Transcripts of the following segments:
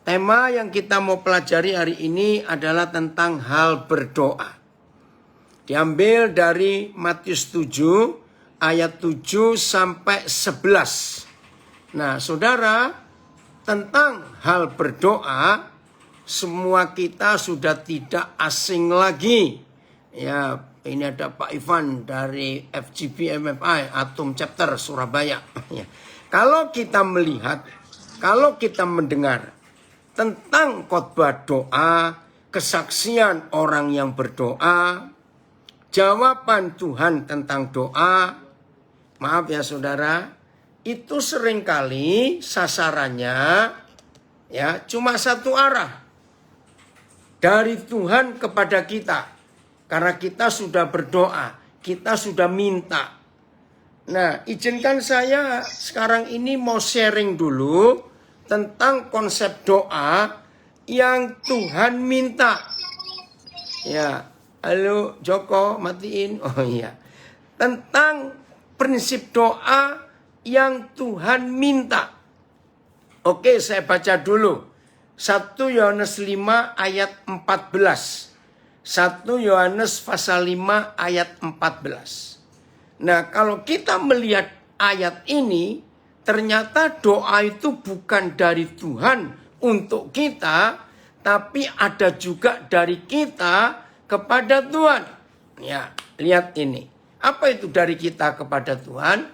Tema yang kita mau pelajari hari ini adalah tentang hal berdoa. Diambil dari Matius 7 ayat 7 sampai 11. Nah, saudara, tentang hal berdoa semua kita sudah tidak asing lagi. Ya, ini ada Pak Ivan dari FGB MFI Atom Chapter Surabaya. Kalau kita melihat, kalau kita mendengar tentang khotbah doa, kesaksian orang yang berdoa, jawaban Tuhan tentang doa, maaf ya saudara, itu seringkali sasarannya ya cuma satu arah. Dari Tuhan kepada kita. Karena kita sudah berdoa, kita sudah minta. Nah, izinkan saya sekarang ini mau sharing dulu tentang konsep doa yang Tuhan minta. Ya, halo Joko, matiin. Oh iya. Tentang prinsip doa yang Tuhan minta. Oke, saya baca dulu. 1 Yohanes 5 ayat 14. 1 Yohanes pasal 5 ayat 14. Nah, kalau kita melihat ayat ini, ternyata doa itu bukan dari Tuhan untuk kita, tapi ada juga dari kita kepada Tuhan. Ya, lihat ini. Apa itu dari kita kepada Tuhan?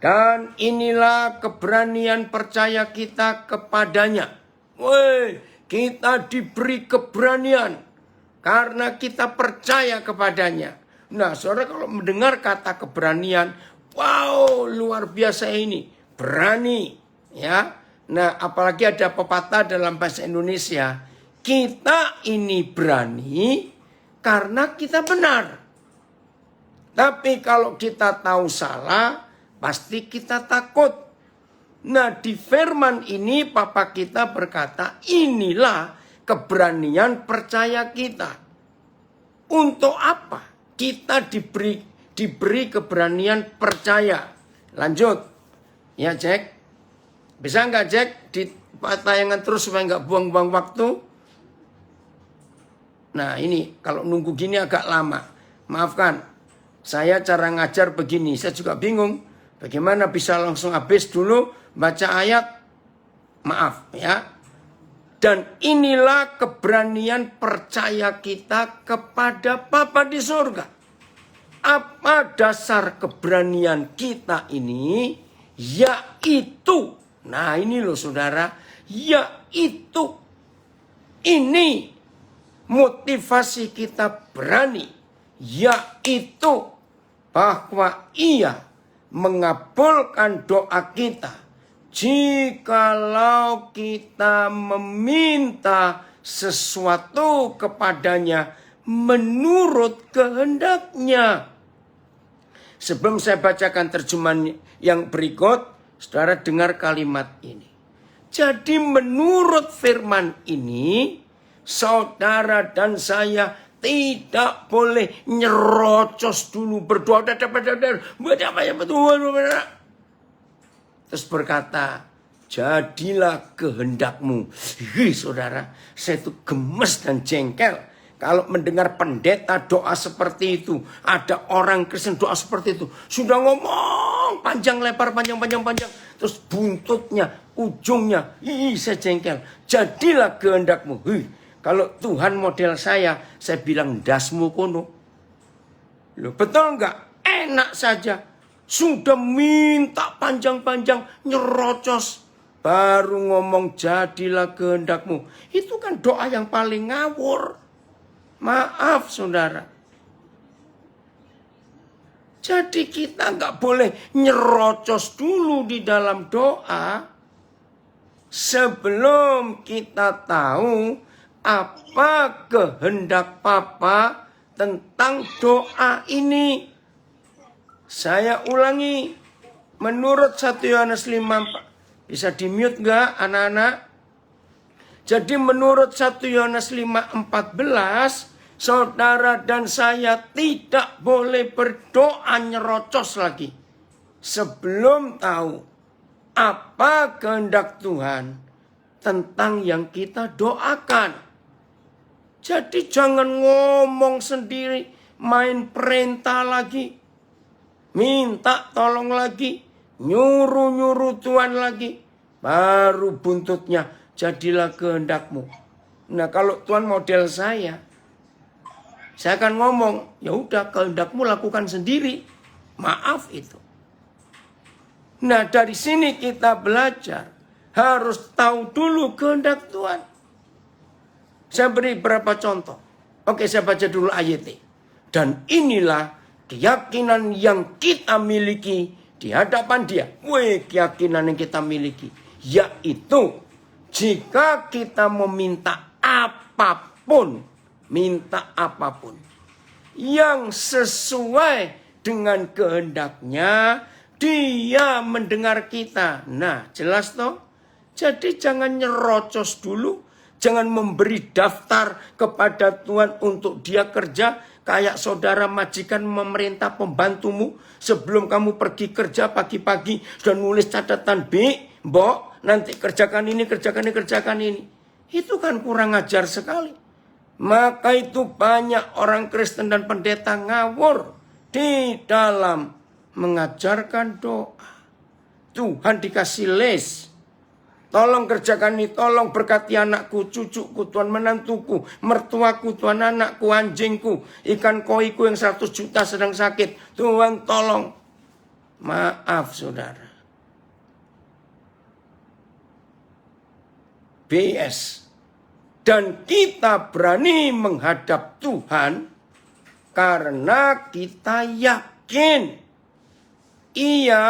Dan inilah keberanian percaya kita kepadanya. Woi, kita diberi keberanian karena kita percaya kepadanya. Nah, saudara kalau mendengar kata keberanian, wow, luar biasa ini, berani, ya. Nah, apalagi ada pepatah dalam bahasa Indonesia, kita ini berani karena kita benar. Tapi kalau kita tahu salah, pasti kita takut. Nah, di firman ini Papa kita berkata, inilah keberanian percaya kita. Untuk apa? Kita diberi keberanian percaya. Lanjut. Ya, Jack. Bisa nggak, Jack? Di tayangan terus supaya nggak buang-buang waktu. Nah, ini kalau nunggu gini agak lama. Maafkan. Saya cara ngajar begini. Saya juga bingung. Bagaimana bisa langsung habis dulu baca ayat. Maaf ya. Dan inilah keberanian percaya kita kepada Bapa di surga. Apa dasar keberanian kita ini? Yaitu, nah ini loh saudara, yaitu ini motivasi kita berani, yaitu bahwa Ia mengabulkan doa kita. Jikalau kita meminta sesuatu kepadanya menurut kehendaknya. Sebelum saya bacakan terjemahan yang berikut, saudara dengar kalimat ini. Jadi menurut firman ini, saudara dan saya tidak boleh nyerocos dulu berdoa. Terus berkata, jadilah kehendakmu. Hei saudara, saya itu gemes dan jengkel. Kalau mendengar pendeta doa seperti itu. Ada orang Kristen doa seperti itu. Sudah ngomong panjang lebar, panjang. Terus buntutnya, ujungnya. Saya jengkel. Jadilah kehendakmu. Kalau Tuhan model saya bilang dasmu kono. Loh, betul enggak? Enak saja. Sudah minta panjang-panjang, nyerocos. Baru ngomong jadilah kehendakmu. Itu kan doa yang paling ngawur. Maaf saudara. Jadi kita nggak boleh nyerocos dulu di dalam doa. Sebelum kita tahu apa kehendak Papa tentang doa ini. Saya ulangi, menurut 1 Yohanes 5, bisa di-mute nggak anak-anak? Jadi menurut 1 Yohanes 5:14, saudara dan saya tidak boleh berdoa nyerocos lagi. Sebelum tahu apa kehendak Tuhan tentang yang kita doakan. Jadi jangan ngomong sendiri, main perintah lagi, minta tolong lagi, nyuruh-nyuruh Tuhan lagi. Baru buntutnya, jadilah kehendakmu. Nah kalau Tuhan model saya akan ngomong, ya udah kehendakmu lakukan sendiri. Maaf itu. Nah dari sini kita belajar, harus tahu dulu kehendak Tuhan. Saya beri beberapa contoh. Oke, saya baca dulu ayatnya. Dan inilah keyakinan yang kita miliki di hadapan Dia. Keyakinan yang kita miliki. Yaitu, jika kita meminta apapun, minta apapun yang sesuai dengan kehendaknya, Dia mendengar kita. Nah, jelas toh? Jadi jangan nyerocos dulu. Jangan memberi daftar kepada Tuhan untuk Dia kerja. Kayak saudara majikan memerintah pembantumu. Sebelum kamu pergi kerja pagi-pagi, sudah nulis catatan, Mbok, nanti kerjakan ini, kerjakan ini, kerjakan ini. Itu kan kurang ajar sekali. Maka itu banyak orang Kristen dan pendeta ngawur di dalam mengajarkan doa. Tuhan dikasih les. Tolong kerjakan ini, tolong berkati anakku, cucuku, Tuhan menantuku, mertuaku, Tuhan anakku, anjingku, ikan koiku yang 100 juta sedang sakit. Tuhan tolong. Maaf saudara. BS. Dan kita berani menghadap Tuhan karena kita yakin Ia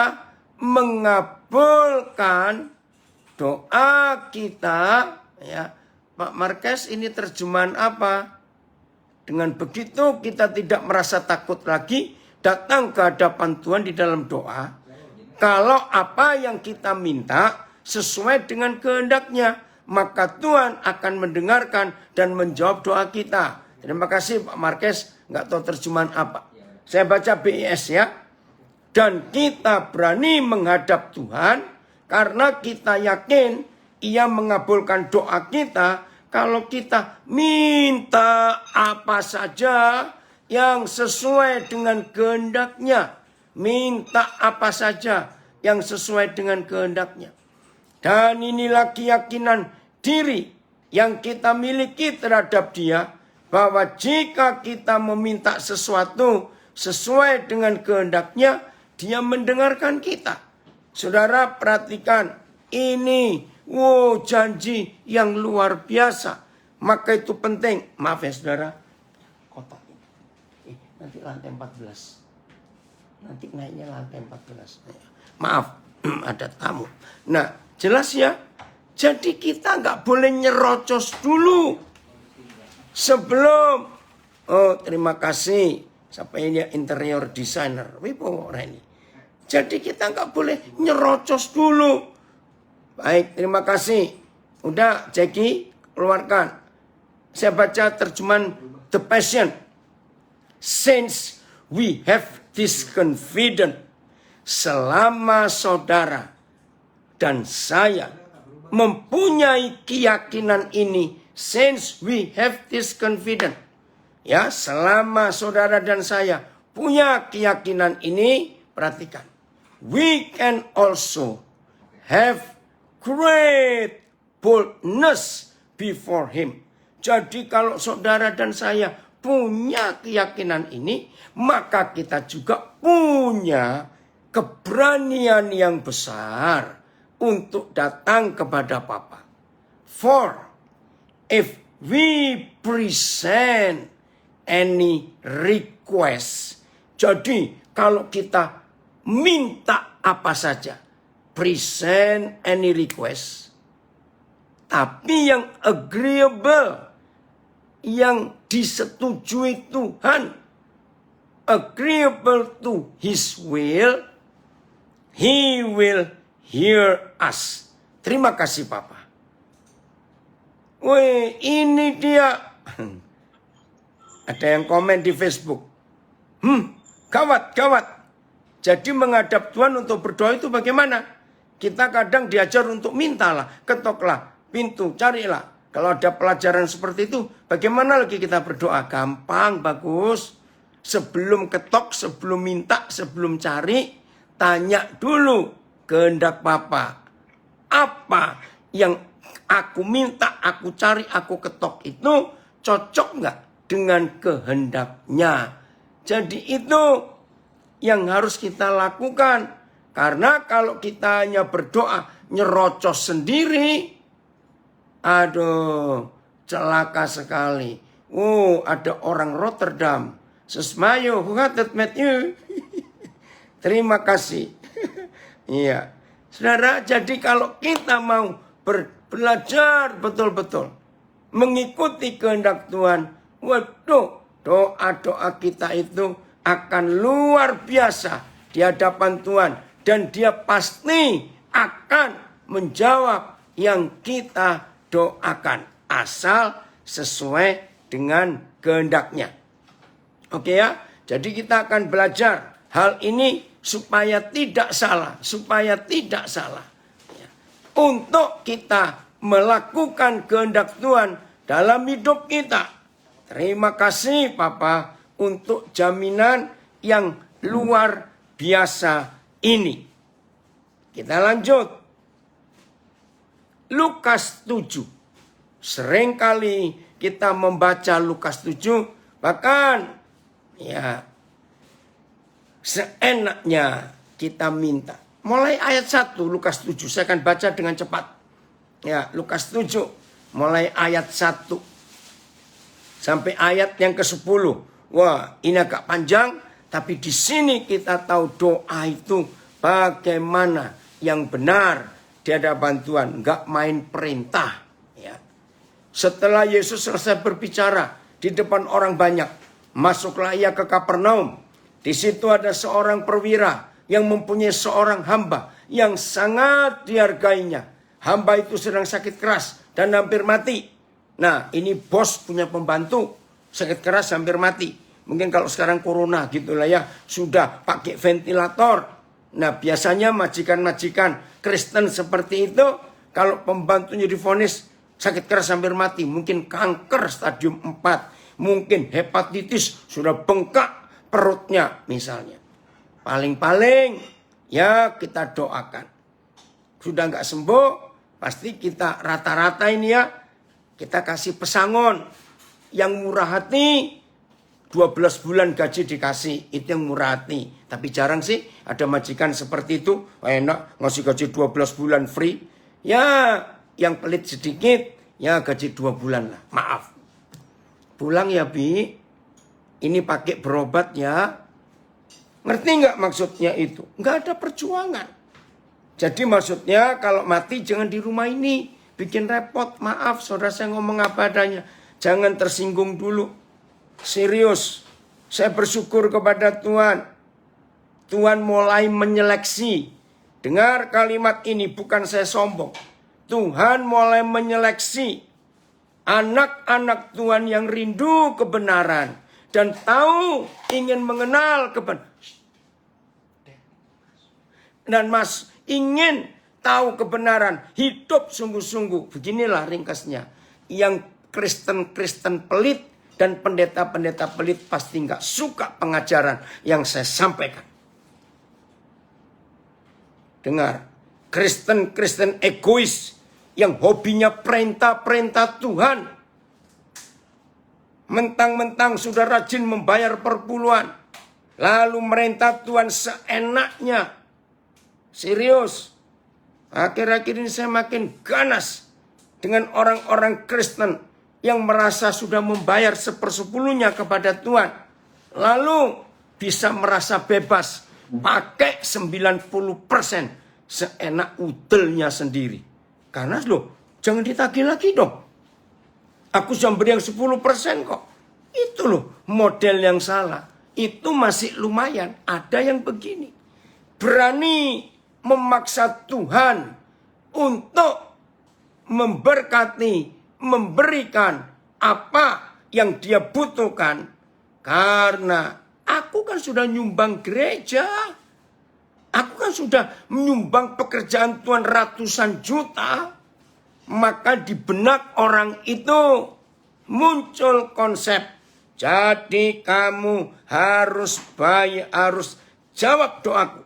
mengabulkan doa kita. Ya, Pak Marques, ini terjemahan apa? Dengan begitu kita tidak merasa takut lagi datang ke hadapan Tuhan di dalam doa. Kalau apa yang kita minta sesuai dengan kehendaknya, maka Tuhan akan mendengarkan dan menjawab doa kita. Terima kasih Pak Marques, nggak tahu terjemahan apa. Saya baca BIS ya. Dan kita berani menghadap Tuhan karena kita yakin Ia mengabulkan doa kita kalau kita minta apa saja yang sesuai dengan kehendaknya. Minta apa saja yang sesuai dengan kehendaknya. Dan inilah keyakinan diri yang kita miliki terhadap Dia, bahwa jika kita meminta sesuatu sesuai dengan kehendaknya, Dia mendengarkan kita. Saudara perhatikan, ini janji yang luar biasa. Maka itu penting. Maaf ya saudara, kotak ini. Nanti lantai 14. Nanti naiknya lantai 14. Maaf, ada tamu. Nah, jelas ya. Jadi kita nggak boleh nyerocos dulu. Sebelum, terima kasih. Siapa ini interior designer. Wipo Reni. Jadi kita nggak boleh nyerocos dulu. Baik, terima kasih. Udah, Jackie, keluarkan. Saya baca terjemahan The Passion. Since we have this confidence, selama saudara dan saya mempunyai keyakinan ini, since we have this confidence. Ya, selama saudara dan saya punya keyakinan ini, perhatikan. We can also have great boldness before Him. Jadi kalau saudara dan saya punya keyakinan ini, maka kita juga punya keberanian yang besar untuk datang kepada Bapa. For if we present any request. Jadi kalau kita minta apa saja, present any request, tapi yang agreeable, yang disetujui Tuhan, agreeable to His will, He will hear us. Terima kasih Papa. Wih, ini dia. Ada yang komen di Facebook. Gawat. Jadi menghadap Tuhan untuk berdoa itu bagaimana? Kita kadang diajar untuk mintalah, ketoklah. pintu, carilah. Kalau ada pelajaran seperti itu, bagaimana lagi kita berdoa? Gampang, bagus. Sebelum ketok, sebelum minta, sebelum cari, tanya dulu kehendak Bapa. Apa yang aku minta, aku cari, aku ketok itu cocok nggak dengan kehendaknya? Jadi itu yang harus kita lakukan. Karena kalau kita hanya berdoa, nyerocos sendiri, aduh, celaka sekali. Ada orang Rotterdam. Sesmayo, who had that met you? Terima kasih. Iya. Saudara, jadi kalau kita mau belajar betul-betul mengikuti kehendak Tuhan, waduh, doa-doa kita itu akan luar biasa di hadapan Tuhan. Dan dia pasti akan menjawab yang kita doakan. Asal sesuai dengan kehendaknya. Oke ya, jadi kita akan belajar hal ini supaya tidak salah. Supaya tidak salah. Untuk kita melakukan kehendak Tuhan dalam hidup kita. Terima kasih Papa untuk jaminan yang luar biasa ini. Kita lanjut. Lukas 7. Seringkali kita membaca Lukas 7. Bahkan ya seenaknya kita minta. Mulai ayat 1 Lukas 7. Saya akan baca dengan cepat. Ya, Lukas 7. Mulai ayat 1. Sampai ayat yang ke-10. Wah, ini agak panjang. Tapi di sini kita tahu doa itu bagaimana yang benar di hadapan Tuhan. Enggak main perintah. Ya. Setelah Yesus selesai berbicara di depan orang banyak, masuklah ia ke Kapernaum. Di situ ada seorang perwira yang mempunyai seorang hamba yang sangat dihargainya. Hamba itu sedang sakit keras dan hampir mati. Nah, ini bos punya pembantu sakit keras hampir mati. Mungkin kalau sekarang corona gitulah ya, sudah pakai ventilator. Nah, biasanya majikan-majikan Kristen seperti itu, kalau pembantunya divonis sakit keras hampir mati, mungkin kanker stadium 4, mungkin hepatitis, sudah bengkak perutnya misalnya. Paling-paling ya kita doakan. Sudah nggak sembuh, pasti kita rata-rata ini ya, kita kasih pesangon. Yang murah hati, 12 bulan gaji dikasih, itu yang murah hati. Tapi jarang sih ada majikan seperti itu. Enak ngasih gaji 12 bulan free. Ya yang pelit sedikit, ya gaji 2 bulan lah. Maaf. Pulang ya Bi, ini pakai berobat ya. Ngerti nggak maksudnya itu? Nggak ada perjuangan. Jadi maksudnya kalau mati jangan di rumah ini. Bikin repot, maaf saudara saya ngomong apa adanya. Jangan tersinggung dulu. Serius, saya bersyukur kepada Tuhan. Tuhan mulai menyeleksi. Dengar kalimat ini, bukan saya sombong. Tuhan mulai menyeleksi anak-anak Tuhan yang rindu kebenaran. Dan tahu ingin mengenal kebenaran. Dan ingin tahu kebenaran. Hidup sungguh-sungguh. Beginilah ringkasnya. Yang Kristen-Kristen pelit dan pendeta-pendeta pelit pasti nggak suka pengajaran yang saya sampaikan. Dengar, Kristen-Kristen egois yang hobinya perintah-perintah Tuhan. Mentang-mentang sudah rajin membayar perpuluhan, lalu merintah Tuhan seenaknya. Serius, akhir-akhir ini saya makin ganas dengan orang-orang Kristen yang merasa sudah membayar 1/10 kepada Tuhan. Lalu bisa merasa bebas. Pakai 90% seenak udelnya sendiri. Karena loh, jangan ditagih lagi dong. Aku sudah beri yang 10% kok. Itu loh model yang salah. Itu masih lumayan. Ada yang begini. Berani memaksa Tuhan untuk memberkati, memberikan apa yang dia butuhkan. Karena aku kan sudah nyumbang gereja. Aku kan sudah menyumbang pekerjaan Tuhan ratusan juta. maka di benak orang itu muncul konsep, jadi kamu harus jawab doaku.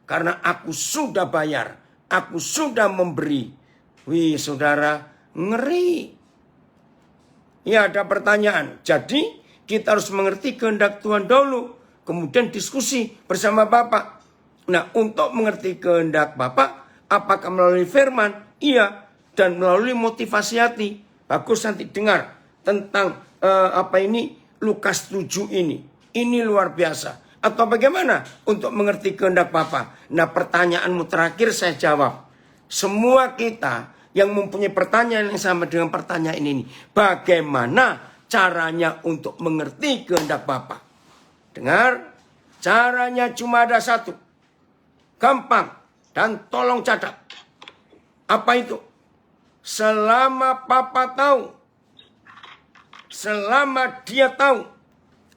Karena aku sudah bayar, aku sudah memberi. Wih saudara, ngeri. Ya ada pertanyaan, jadi kita harus mengerti kehendak Tuhan dulu. Kemudian diskusi bersama Bapak. Nah untuk mengerti kehendak Bapak, apakah melalui firman? Iya. Dan melalui motivasi hati. Bagus nanti dengar tentang Lukas 7 ini. Ini luar biasa. Atau bagaimana untuk mengerti kehendak Bapa? Nah pertanyaanmu terakhir saya jawab. Semua kita yang mempunyai pertanyaan yang sama dengan pertanyaan ini. Bagaimana caranya untuk mengerti kehendak Bapa? Dengar, caranya cuma ada satu. Gampang dan tolong catat. Apa itu? Selama Papa tahu, selama dia tahu,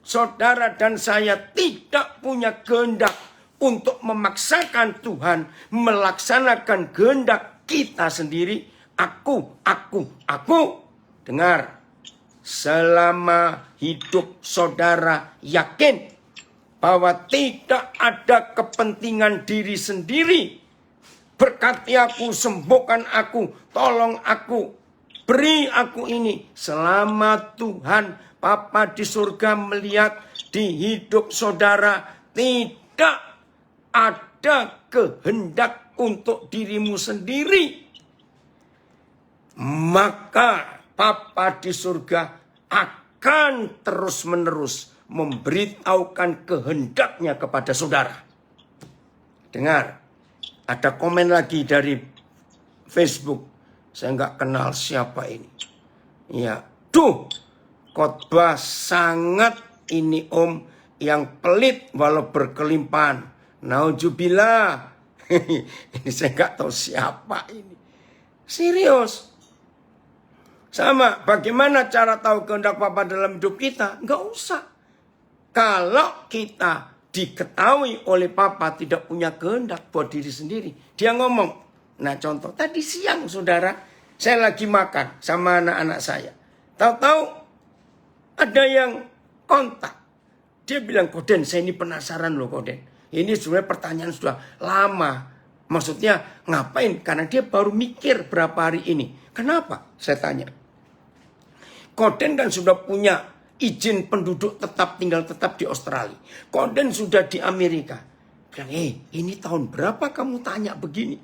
saudara dan saya tidak punya kehendak untuk memaksakan Tuhan melaksanakan kehendak kita sendiri. Aku. Dengar, selama hidup saudara yakin bahwa tidak ada kepentingan diri sendiri. Berkati aku, sembuhkan aku, tolong aku, beri aku ini. Selama Tuhan Bapa di surga melihat di hidup saudara tidak ada kehendak untuk dirimu sendiri, maka Bapa di surga akan terus-menerus memberitahukan kehendaknya kepada saudara. Dengar, ada komen lagi dari Facebook. Saya nggak kenal siapa ini. Ya, khotbah sangat ini om yang pelit walau berkelimpahan. Nauzubillah. Ini saya nggak tahu siapa ini. Serius. Sama, bagaimana cara tahu kehendak Bapa dalam hidup kita? Nggak usah. Kalau kita diketahui oleh Papa tidak punya kehendak buat diri sendiri, dia ngomong. Nah contoh, tadi siang saudara, saya lagi makan sama anak-anak saya. Tahu-tahu ada yang kontak. Dia bilang, Koden saya ini penasaran loh Koden. Ini sebenarnya pertanyaan sudah lama. Maksudnya ngapain? Karena dia baru mikir berapa hari ini. Kenapa? Saya tanya. Koden kan sudah punya izin penduduk tetap, tinggal tetap di Australia. Koden sudah di Amerika. Bilang, ini tahun berapa kamu tanya begini?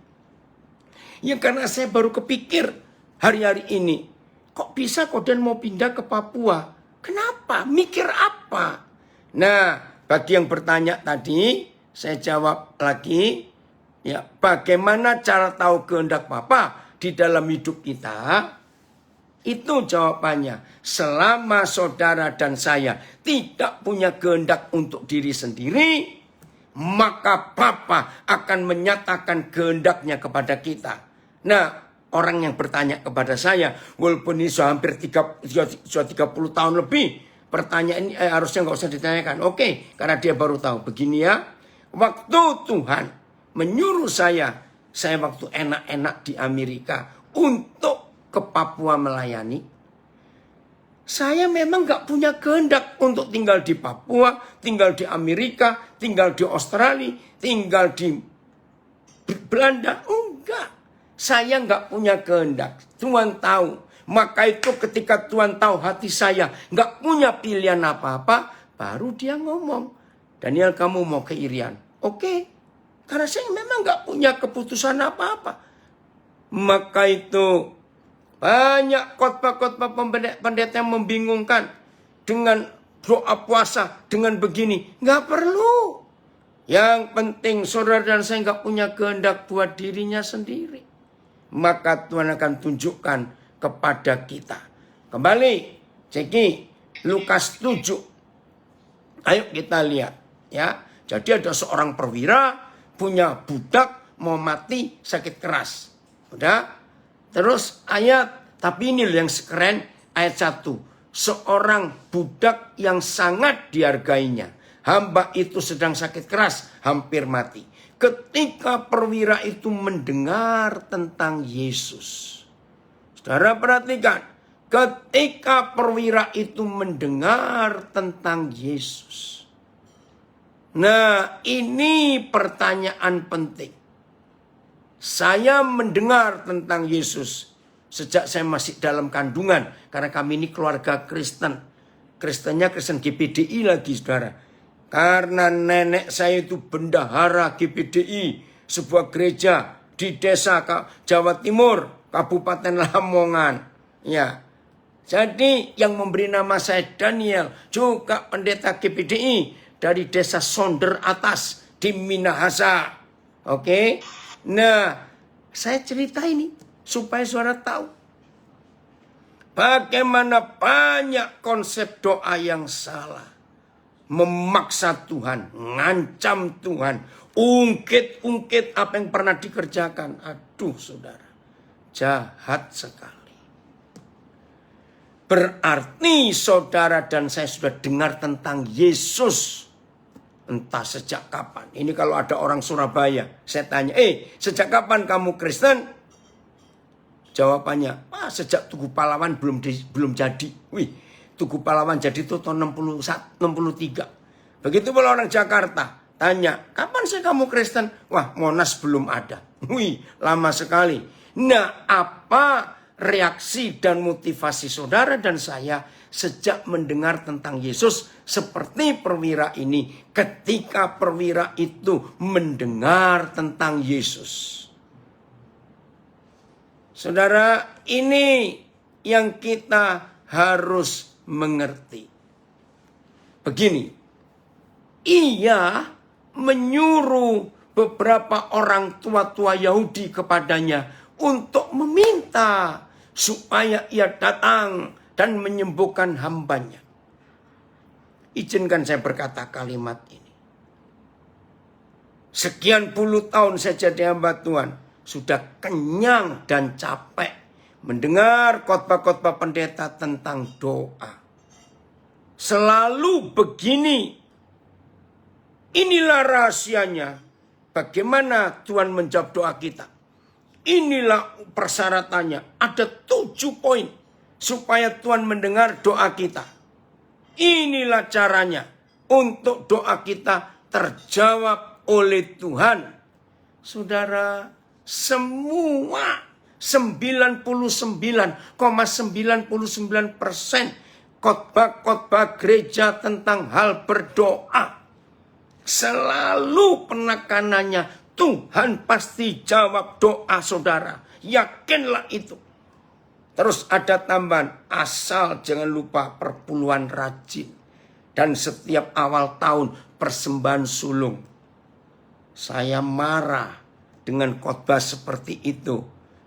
Ya karena saya baru kepikir hari-hari ini. Kok bisa Koden mau pindah ke Papua? Kenapa? Mikir apa? Nah, bagi yang bertanya tadi, saya jawab lagi. Ya, bagaimana cara tahu kehendak Bapa di dalam hidup kita? Itu jawabannya. Selama saudara dan saya tidak punya kehendak untuk diri sendiri, maka Bapa akan menyatakan kehendaknya kepada kita. Nah, orang yang bertanya kepada saya, walaupun ini sudah hampir 30 tahun lebih, pertanyaan ini harusnya nggak usah ditanyakan. Oke, karena dia baru tahu. Begini ya, waktu Tuhan menyuruh saya waktu enak-enak di Amerika untuk ke Papua melayani, saya memang gak punya kehendak untuk tinggal di Papua, tinggal di Amerika, tinggal di Australia, tinggal di Belanda. Enggak, saya gak punya kehendak. Tuhan tahu. Maka itu ketika Tuhan tahu hati saya gak punya pilihan apa-apa, baru dia ngomong, Daniel kamu mau ke Irian. Oke, karena saya memang gak punya keputusan apa-apa. Maka itu banyak khotbah-khotbah pendeta yang membingungkan dengan doa puasa, dengan begini. Nggak perlu. Yang penting saudara dan saya nggak punya kehendak buat dirinya sendiri. Maka Tuhan akan tunjukkan kepada kita. Kembali, Ceki, Lukas 7. Ayo kita lihat. Ya, jadi ada seorang perwira punya budak mau mati sakit keras. Udah. Terus tapi ini loh yang keren, ayat 1. Seorang budak yang sangat dihargainya. Hamba itu sedang sakit keras, hampir mati. Ketika perwira itu mendengar tentang Yesus. Saudara perhatikan, ketika perwira itu mendengar tentang Yesus. Nah, ini pertanyaan penting. Saya mendengar tentang Yesus sejak saya masih dalam kandungan. Karena kami ini keluarga Kristen. Kristennya Kristen GPDI lagi, saudara. Karena nenek saya itu bendahara GPDI. Sebuah gereja di desa Jawa Timur, Kabupaten Lamongan. Ya. Jadi yang memberi nama saya Daniel juga pendeta GPDI dari desa Sonder Atas di Minahasa. Oke. Nah, saya cerita ini supaya saudara tahu bagaimana banyak konsep doa yang salah. Memaksa Tuhan, ngancam Tuhan, ungkit-ungkit apa yang pernah dikerjakan. Aduh saudara, jahat sekali. Berarti saudara dan saya sudah dengar tentang Yesus. Entah sejak kapan. Ini kalau ada orang Surabaya, saya tanya, sejak kapan kamu Kristen? Jawabannya, sejak Tugu Pahlawan belum jadi. Wih, Tugu Pahlawan jadi itu tahun 63. Begitu pula orang Jakarta, tanya, kapan sih kamu Kristen? Wah, Monas belum ada. Wih, lama sekali. Nah, apa reaksi dan motivasi saudara dan saya sejak mendengar tentang Yesus seperti perwira ini ketika perwira itu mendengar tentang Yesus? Saudara, ini yang kita harus mengerti. Begini, ia menyuruh beberapa orang tua-tua Yahudi kepadanya untuk meminta supaya ia datang dan menyembuhkan hambanya. Izinkan saya berkata kalimat ini. Sekian puluh tahun saya jadi hamba Tuhan. Sudah kenyang dan capek mendengar khotbah-khotbah pendeta tentang doa. Selalu begini. Inilah rahasianya. Bagaimana Tuhan menjawab doa kita. Inilah persyaratannya. Ada 7 poin. Supaya Tuhan mendengar doa kita. Inilah caranya. Untuk doa kita terjawab oleh Tuhan. Saudara, semua 99,99% khotbah-khotbah gereja tentang hal berdoa. Selalu penekanannya, Tuhan pasti jawab doa saudara. Yakinlah itu. Terus ada tambahan, asal jangan lupa perpuluhan rajin. Dan setiap awal tahun persembahan sulung. Saya marah dengan khotbah seperti itu.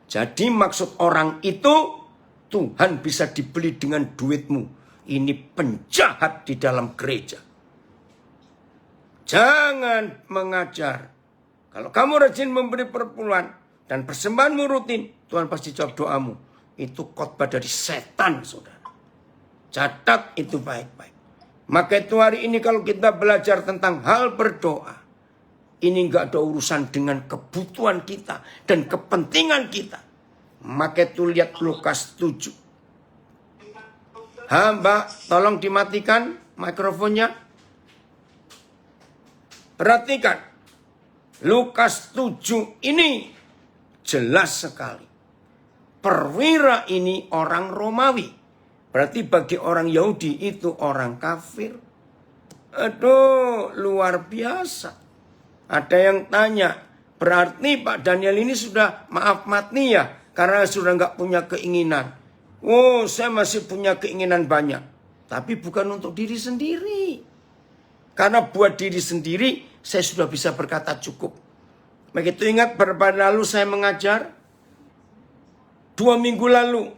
Jadi maksud orang itu, Tuhan bisa dibeli dengan duitmu. Ini penjahat di dalam gereja. Jangan mengajar. Kalau kamu rajin memberi perpuluhan dan persembahanmu rutin, Tuhan pasti jawab doamu. Itu khotbah dari setan, saudara. Catat itu baik-baik. Maka itu hari ini kalau kita belajar tentang hal berdoa, ini enggak ada urusan dengan kebutuhan kita dan kepentingan kita. Maka itu lihat Lukas 7. Mbak, tolong dimatikan mikrofonnya. Perhatikan. Lukas 7 ini jelas sekali. Perwira ini orang Romawi. Berarti bagi orang Yahudi itu orang kafir. Aduh, luar biasa. Ada yang tanya, berarti Pak Daniel ini sudah maaf mati ya? Karena sudah nggak punya keinginan. Oh, saya masih punya keinginan banyak. Tapi bukan untuk diri sendiri. Karena buat diri sendiri, saya sudah bisa berkata cukup. Begitu ingat beberapa lalu saya mengajar. 2 minggu lalu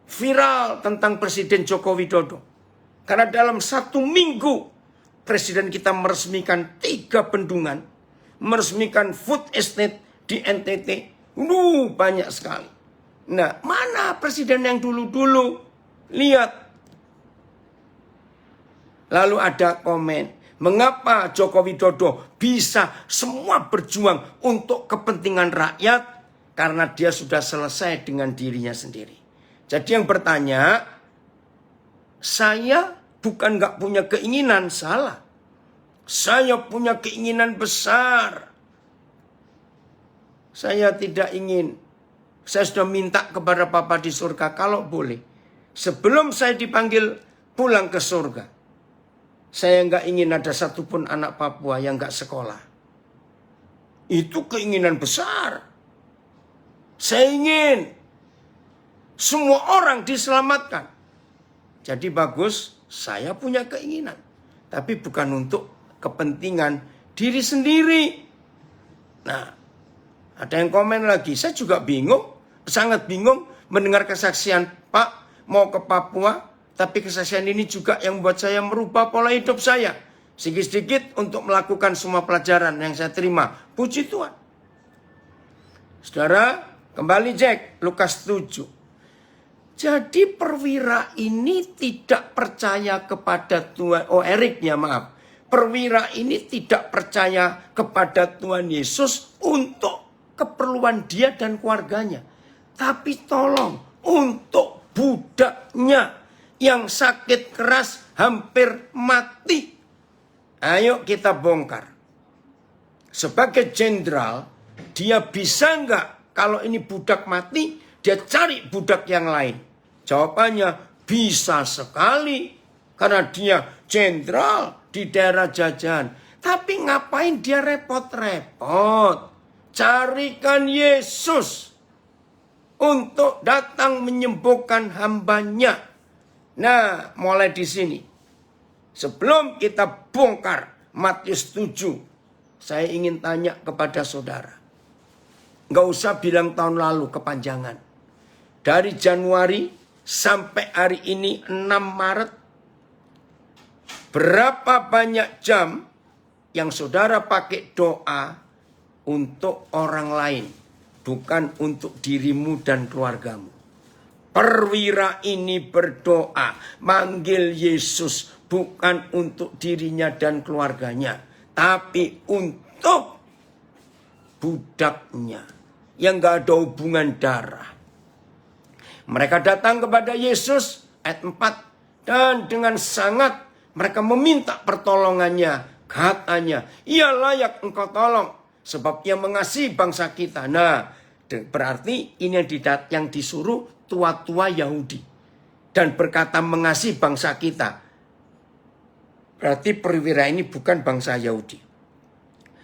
viral tentang Presiden Joko Widodo. Karena dalam 1 minggu Presiden kita meresmikan 3 bendungan. Meresmikan food estate di NTT. Banyak sekali. Nah, mana Presiden yang dulu-dulu? Lihat. Lalu ada komen. Mengapa Joko Widodo bisa semua berjuang untuk kepentingan rakyat? Karena dia sudah selesai dengan dirinya sendiri. Jadi yang bertanya, saya bukan nggak punya keinginan, salah. Saya punya keinginan besar. Saya tidak ingin. Saya sudah minta kepada Bapa di surga, kalau boleh. Sebelum saya dipanggil pulang ke surga, saya nggak ingin ada satupun anak Papua yang nggak sekolah. Itu keinginan besar. Saya ingin semua orang diselamatkan. Jadi bagus, saya punya keinginan. Tapi bukan untuk kepentingan diri sendiri. Nah, ada yang komen lagi, saya juga bingung, sangat bingung mendengar kesaksian Pak mau ke Papua. Tapi kesaksian ini juga yang membuat saya merubah pola hidup saya. Sedikit-sedikit untuk melakukan semua pelajaran yang saya terima. Puji Tuhan. Saudara, kembali Jack, Lukas 7. Jadi perwira ini tidak percaya kepada Tuhan. Oh, Erik ya, maaf. Perwira ini tidak percaya kepada Tuhan Yesus untuk keperluan dia dan keluarganya. Tapi tolong untuk budaknya yang sakit keras hampir mati. Ayo kita bongkar. Sebagai jenderal, dia bisa nggak kalau ini budak mati, dia cari budak yang lain? Jawabannya bisa sekali. Karena dia jenderal di daerah jajahan. Tapi ngapain dia repot-repot? Carikan Yesus untuk datang menyembuhkan hambanya. Nah, mulai di sini. Sebelum kita bongkar Matius 7, saya ingin tanya kepada saudara. Nggak usah bilang tahun lalu, kepanjangan. Dari Januari sampai hari ini 6 Maret, berapa banyak jam yang saudara pakai doa untuk orang lain, bukan untuk dirimu dan keluargamu? Perwira ini berdoa, manggil Yesus bukan untuk dirinya dan keluarganya, tapi untuk budaknya yang gak ada hubungan darah. Mereka datang kepada Yesus, ayat 4, dan dengan sangat mereka meminta pertolongannya. Katanya, ia layak engkau tolong, sebab ia mengasihi bangsa kita. Nah, berarti ini yang disuruh tua-tua Yahudi. Dan berkata mengasihi bangsa kita. Berarti perwira ini bukan bangsa Yahudi.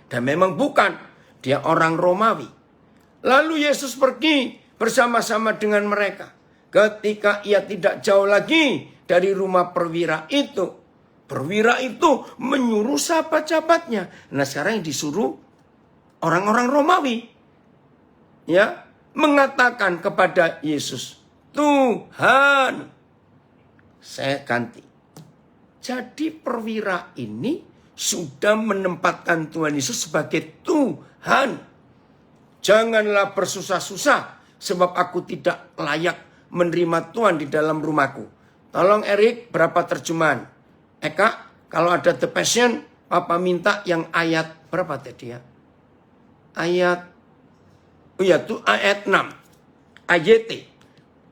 Dan memang bukan. Dia orang Romawi. Lalu Yesus pergi bersama-sama dengan mereka. Ketika ia tidak jauh lagi dari rumah perwira itu. Perwira itu menyuruh sahabat-sahabatnya. Nah, sekarang yang disuruh orang-orang Romawi. Ya, mengatakan kepada Yesus, Tuhan, saya ganti. Jadi perwira ini sudah menempatkan Tuhan Yesus sebagai Tuhan. Janganlah bersusah-susah, sebab aku tidak layak menerima Tuhan di dalam rumahku. Tolong Erik, berapa terjemahan? Eka, kalau ada The Passion, Papa minta yang ayat berapa tadi ya? Ayat 6. AYT.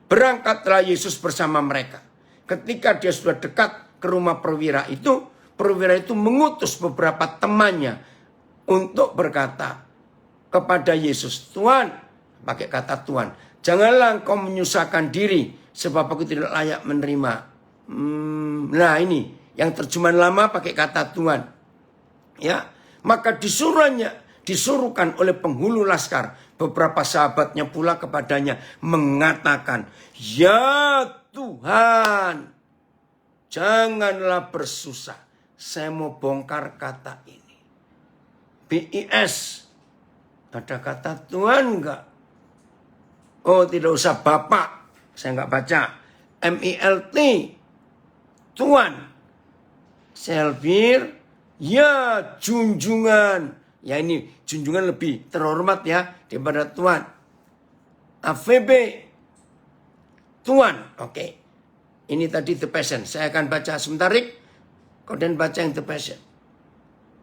Berangkatlah Yesus bersama mereka. Ketika dia sudah dekat ke rumah perwira itu mengutus beberapa temannya untuk berkata kepada Yesus, Tuhan, pakai kata Tuhan, janganlah engkau menyusahkan diri, sebab aku tidak layak menerima. Nah ini, yang terjemahan lama pakai kata Tuhan. Ya, maka disuruhkan oleh penghulu laskar, beberapa sahabatnya pula kepadanya mengatakan, ya Tuhan, janganlah bersusah. Saya mau bongkar kata ini. BIS, ada kata Tuhan enggak? Oh, tidak usah Bapak, saya enggak baca. MELT, Tuhan. Selbir, ya junjungan. Ya ini junjungan lebih terhormat ya daripada Tuhan. AVB, Tuhan. Oke. Ini tadi The Passion. Saya akan baca sebentar, Rick. Kemudian baca yang The Passion.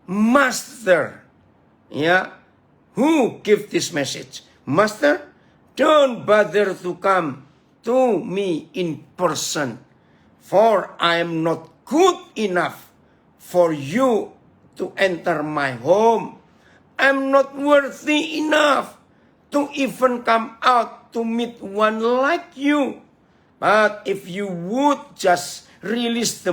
Master. Ya. Who give this message? Master, don't bother to come to me in person, for I am not good enough for you to enter my home. I'm not worthy enough to even come out to meet one like you. But if you would just release the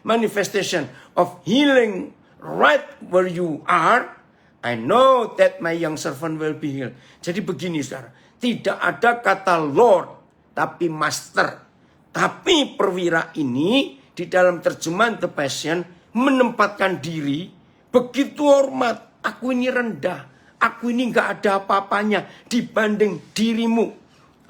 manifestation of healing right where you are, I know that my young servant will be healed. Jadi begini saudara, tidak ada kata Lord, tapi Master. Tapi perwira ini di dalam terjemahan The Passion menempatkan diri begitu hormat. Aku ini rendah, aku ini gak ada apa-apanya dibanding dirimu.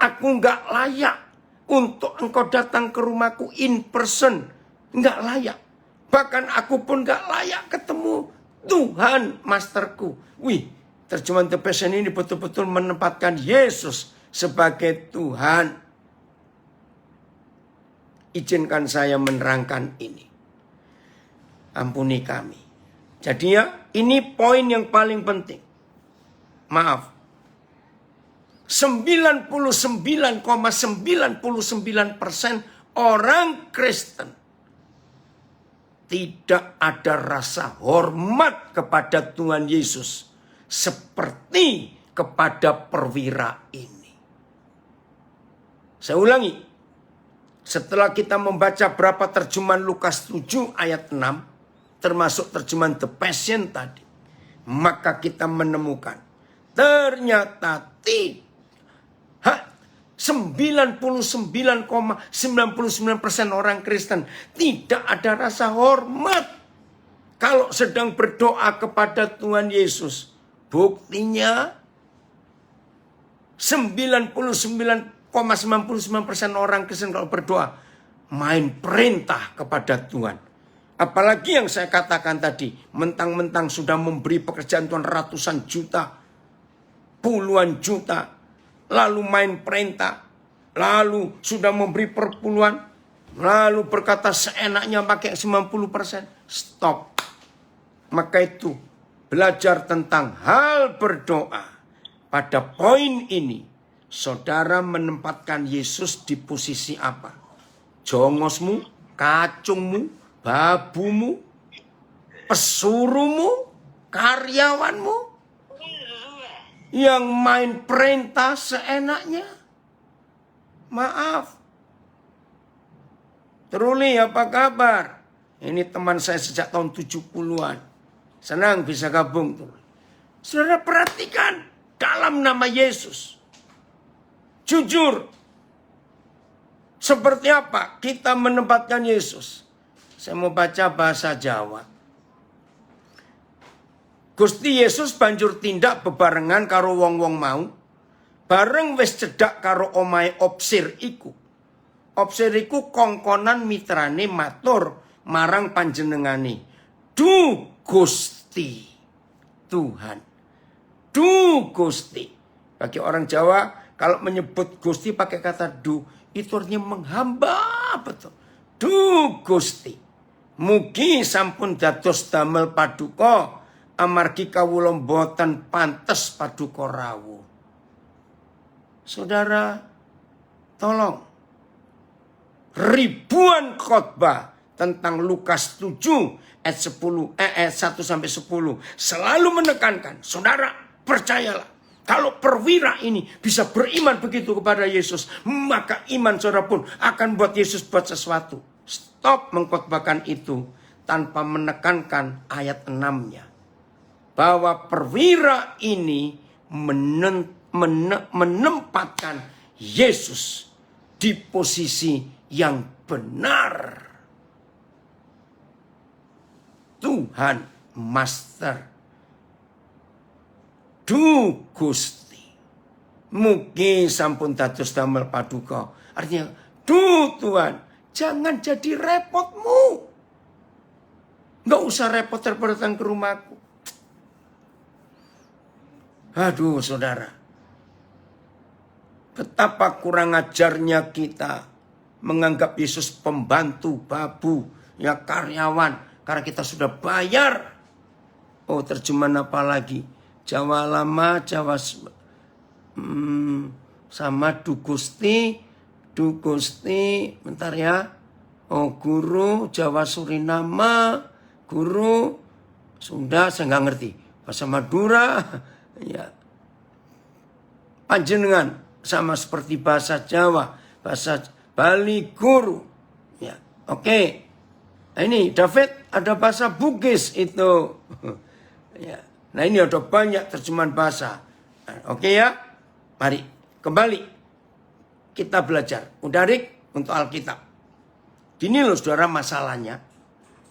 Aku gak layak untuk engkau datang ke rumahku in person. Gak layak. Bahkan aku pun gak layak ketemu Tuhan Masterku. Wih, terjemahan The Passion ini betul-betul menempatkan Yesus sebagai Tuhan. Izinkan saya menerangkan ini. Ampuni kami. Jadi ya, ini poin yang paling penting. Maaf. 99,99% orang Kristen tidak ada rasa hormat kepada Tuhan Yesus seperti kepada perwira ini. Saya ulangi. Setelah kita membaca berapa terjemahan Lukas 7 ayat 6, termasuk terjemahan The Passion tadi, maka kita menemukan ternyata 99,99% orang Kristen tidak ada rasa hormat kalau sedang berdoa kepada Tuhan Yesus. Buktinya 99,99% orang Kristen kalau berdoa main perintah kepada Tuhan. Apalagi yang saya katakan tadi, mentang-mentang sudah memberi pekerjaan Tuhan ratusan juta, puluhan juta, lalu main perintah, lalu sudah memberi perpuluhan, lalu berkata seenaknya pakai 90%. Stop. Maka itu belajar tentang hal berdoa. Pada poin ini, saudara menempatkan Yesus di posisi apa? Jongosmu, kacungmu, babumu, pesuruhmu, karyawanmu, yang main perintah seenaknya. Maaf. Truli, apa kabar? Ini teman saya sejak tahun 70-an. Senang bisa gabung. Saudara perhatikan dalam nama Yesus. Jujur. Seperti apa kita menempatkan Yesus? Saya mau baca bahasa Jawa. Gusti Yesus banjur tindak bebarengan karo wong-wong mau. Bareng wis cedhak karo omahe Opsir iku. Opsir iku kongkonan mitrane matur marang panjenengane. Du Gusti Tuhan. Du Gusti. Bagi orang Jawa kalau menyebut Gusti pakai kata du, itu artinya menghamba betul. Du Gusti. Mugi sampun dados damel paduka amargi kawula boten pantes paduka rawuh. Saudara, tolong. Ribuan khotbah tentang Lukas 7 ayat 1 sampai 10 selalu menekankan, saudara, percayalah, kalau perwira ini bisa beriman begitu kepada Yesus, maka iman saudara pun akan buat Yesus buat sesuatu. Stop mengkhotbahkan itu tanpa menekankan ayat 6-nya. Bahwa perwira ini menempatkan Yesus di posisi yang benar. Tuhan Master. Du Gusti. Mugi sampun dados damel paduka. Artinya, du Tuhan, jangan jadi repotmu. Nggak usah repot-repot datang ke rumahku. Aduh saudara, betapa kurang ajarnya kita menganggap Yesus pembantu, babu, ya karyawan. Karena kita sudah bayar. Oh, terjemahan apa lagi? Jawa lama, Jawa sama Du Gusti, bentar ya. Oh, guru Jawa Suriname, guru Sunda saya nggak ngerti. Bahasa Madura, ya. Panjenengan sama seperti bahasa Jawa, bahasa Bali guru. Ya, oke. Nah, ini David ada bahasa Bugis itu. Ya. Nah, ini ada banyak terjemahan bahasa. Nah, oke ya. Mari kembali kita belajar Mudarik untuk Alkitab. Gini loh saudara masalahnya.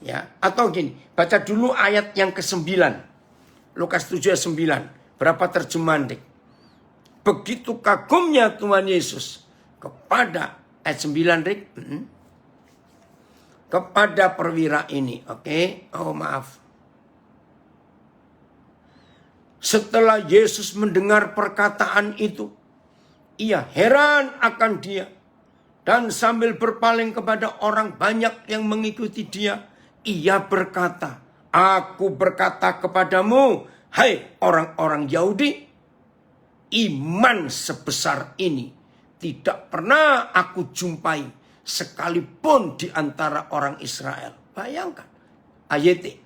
Ya, atau gini, baca dulu ayat yang ke-9. Lukas 7 ayat 9. Berapa terjemahan, Dik? Begitu kagumnya Tuhan Yesus kepada ayat 9, Dik. Kepada perwira ini, oke? Oh, maaf. Setelah Yesus mendengar perkataan itu, ia heran akan dia. Dan sambil berpaling kepada orang banyak yang mengikuti dia, ia berkata, "Aku berkata kepadamu, hai orang-orang Yahudi, iman sebesar ini tidak pernah aku jumpai sekalipun di antara orang Israel." Bayangkan, ayat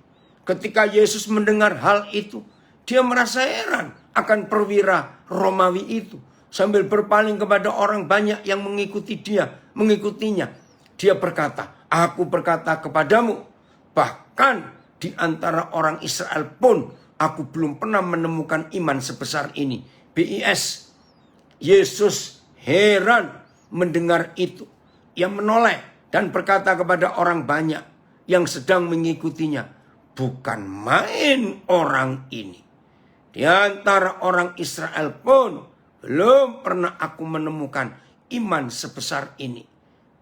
ketika Yesus mendengar hal itu, dia merasa heran akan perwira Romawi itu. Sambil berpaling kepada orang banyak yang mengikutinya. Dia berkata, "Aku berkata kepadamu, bahkan di antara orang Israel pun aku belum pernah menemukan iman sebesar ini." BIS, Yesus heran mendengar itu. Ia menoleh dan berkata kepada orang banyak yang sedang mengikutinya, "Bukan main orang ini. Di antara orang Israel pun belum pernah aku menemukan iman sebesar ini."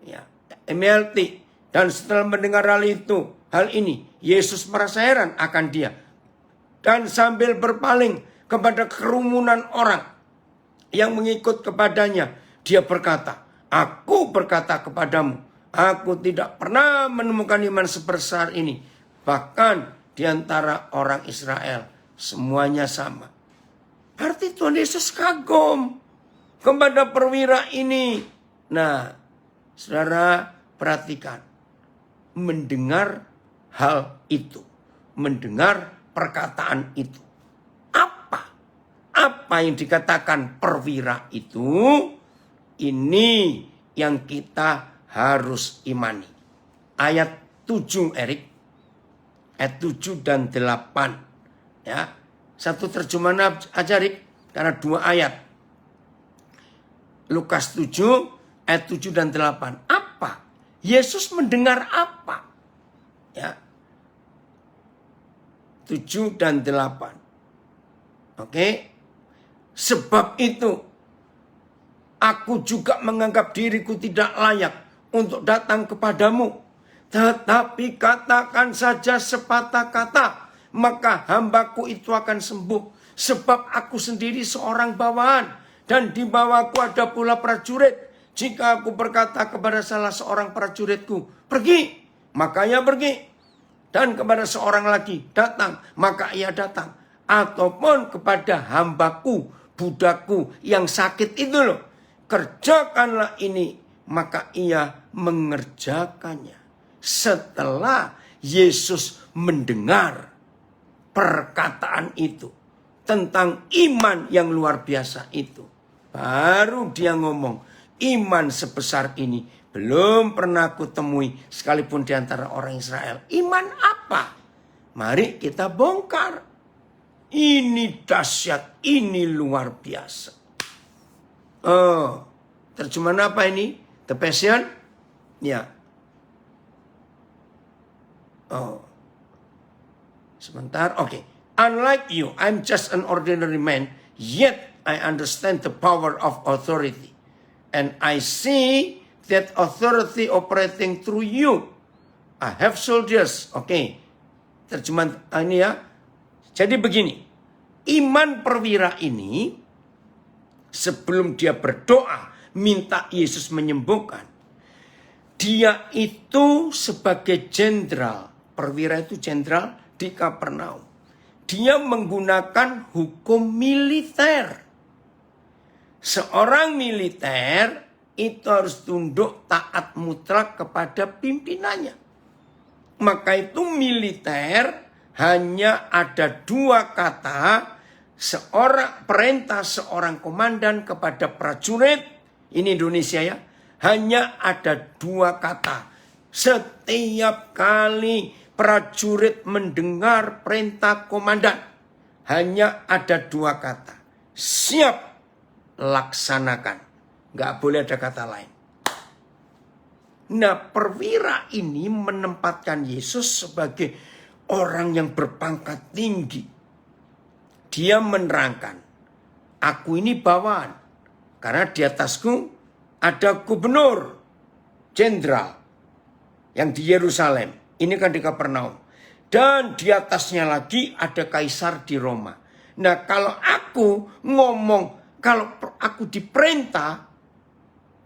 Ya, MLT. Dan setelah mendengar hal ini, Yesus merasa heran akan dia. Dan sambil berpaling kepada kerumunan orang yang mengikut kepadanya, dia berkata, "Aku berkata kepadamu, aku tidak pernah menemukan iman sebesar ini. Bahkan di antara orang Israel, semuanya sama." Berarti Tuhan Yesus kagum kepada perwira ini. Nah, saudara perhatikan. Mendengar hal itu. Mendengar perkataan itu. Apa yang dikatakan perwira itu? Ini yang kita harus imani. Ayat 7, Erik. Ayat 7 dan 8. Ya. Satu terjemahan aja, Rik, karena 2 ayat. Lukas 7, ayat 7 dan 8. Apa? Yesus mendengar apa? Ya. 7 dan 8. Oke. Sebab itu, aku juga menganggap diriku tidak layak untuk datang kepadamu. Tetapi katakan saja sepatah kata, maka hambaku itu akan sembuh. Sebab aku sendiri seorang bawahan, dan di bawahku ada pula prajurit. Jika aku berkata kepada salah seorang prajuritku, "Pergi," maka ia pergi. Dan kepada seorang lagi, "Datang," maka ia datang. Ataupun kepada hambaku, budakku yang sakit itu loh, "Kerjakanlah ini," maka ia mengerjakannya. Setelah Yesus mendengar perkataan itu tentang iman yang luar biasa itu, baru dia ngomong, "Iman sebesar ini belum pernah aku temui sekalipun di antara orang Israel." Iman apa? Mari kita bongkar. Ini dahsyat, ini luar biasa. Oh, terjemahan apa ini? The Passion? Ya. Oh. Sebentar, oke. "Unlike you, I'm just an ordinary man, yet I understand the power of authority. And I see that authority operating through you. I have soldiers." Oke. Terjemahan ini ya. Jadi begini. Iman perwira ini, sebelum dia berdoa, minta Yesus menyembuhkan, dia itu sebagai jenderal. Perwira itu jenderal di Kapernaum. Dia menggunakan hukum militer. Seorang militer itu harus tunduk taat mutlak kepada pimpinannya. Maka itu militer hanya ada dua kata, perintah seorang komandan kepada prajurit, ini Indonesia ya, hanya ada dua kata. Setiap kali prajurit mendengar perintah komandan, hanya ada dua kata. Siap, laksanakan. Nggak boleh ada kata lain. Nah, perwira ini menempatkan Yesus sebagai orang yang berpangkat tinggi. Dia menerangkan, aku ini bawaan. Karena di atasku ada gubernur, jenderal yang di Yerusalem. Ini kan di Kapernaum. Dan di atasnya lagi ada kaisar di Roma. Nah, kalau aku ngomong, kalau aku diperintah,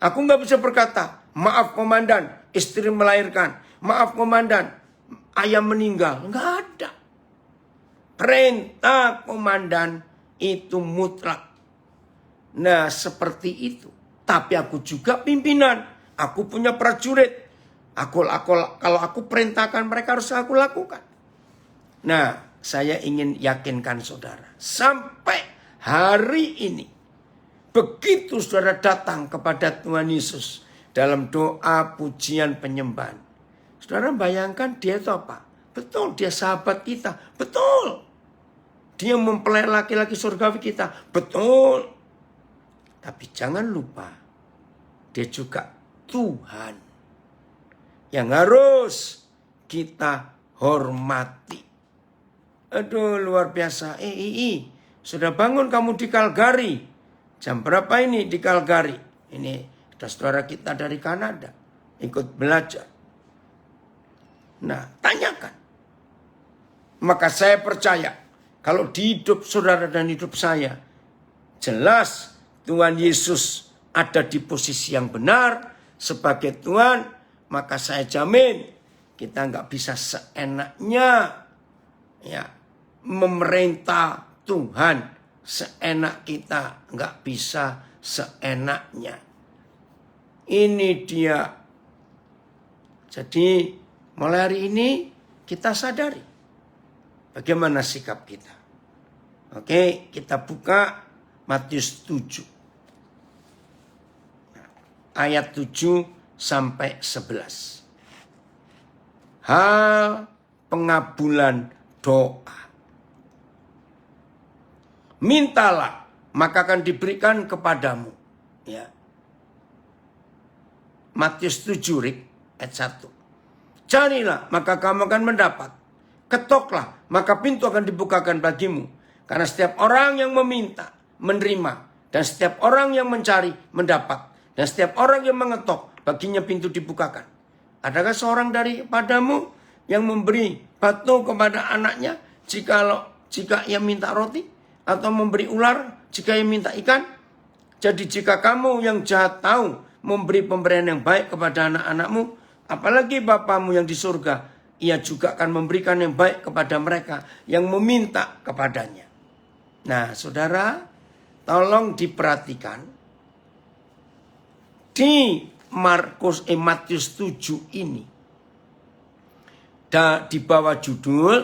aku nggak bisa berkata, maaf komandan, istri melahirkan. Maaf komandan, ayah meninggal. Nggak ada. Perintah komandan itu mutlak. Nah, seperti itu. Tapi aku juga pimpinan. Aku punya prajurit. Kalau aku perintahkan, mereka harus aku lakukan. Nah, saya ingin yakinkan saudara. Sampai hari ini, begitu saudara datang kepada Tuhan Yesus dalam doa, pujian, penyembahan. Saudara bayangkan dia itu apa? Betul, dia sahabat kita. Betul. Dia mempelai laki-laki surgawi kita. Betul. Tapi jangan lupa, dia juga Tuhan yang harus kita hormati. Aduh, luar biasa. Sudah bangun kamu di Calgary. Jam berapa ini di Calgary? Ini ada saudara kita dari Kanada. Ikut belajar. Nah, tanyakan. Maka saya percaya, kalau di hidup saudara dan hidup saya, jelas Tuhan Yesus ada di posisi yang benar sebagai Tuhan, maka saya jamin kita nggak bisa seenaknya ya memerintah Tuhan seenak kita, nggak bisa seenaknya. Ini dia. Jadi mulai hari ini kita sadari bagaimana sikap kita. Oke, kita buka Matius 7. Ayat 7 sampai 11. Hal pengabulan doa. Mintalah, maka akan diberikan kepadamu. Ya. Matius 7, ayat 1. Carilah, maka kamu akan mendapat. Ketoklah, maka pintu akan dibukakan bagimu. Karena setiap orang yang meminta, menerima. Dan setiap orang yang mencari, mendapat. Dan setiap orang yang mengetok, baginya pintu dibukakan. Adakah seorang daripadamu yang memberi batu kepada anaknya jika ia minta roti? Atau memberi ular jika ia minta ikan? Jadi jika kamu yang jahat tahu memberi pemberian yang baik kepada anak-anakmu, apalagi Bapamu yang di surga, ia juga akan memberikan yang baik kepada mereka yang meminta kepadanya. Nah, saudara, tolong diperhatikan. Di Matius 7 ini, di bawah judul,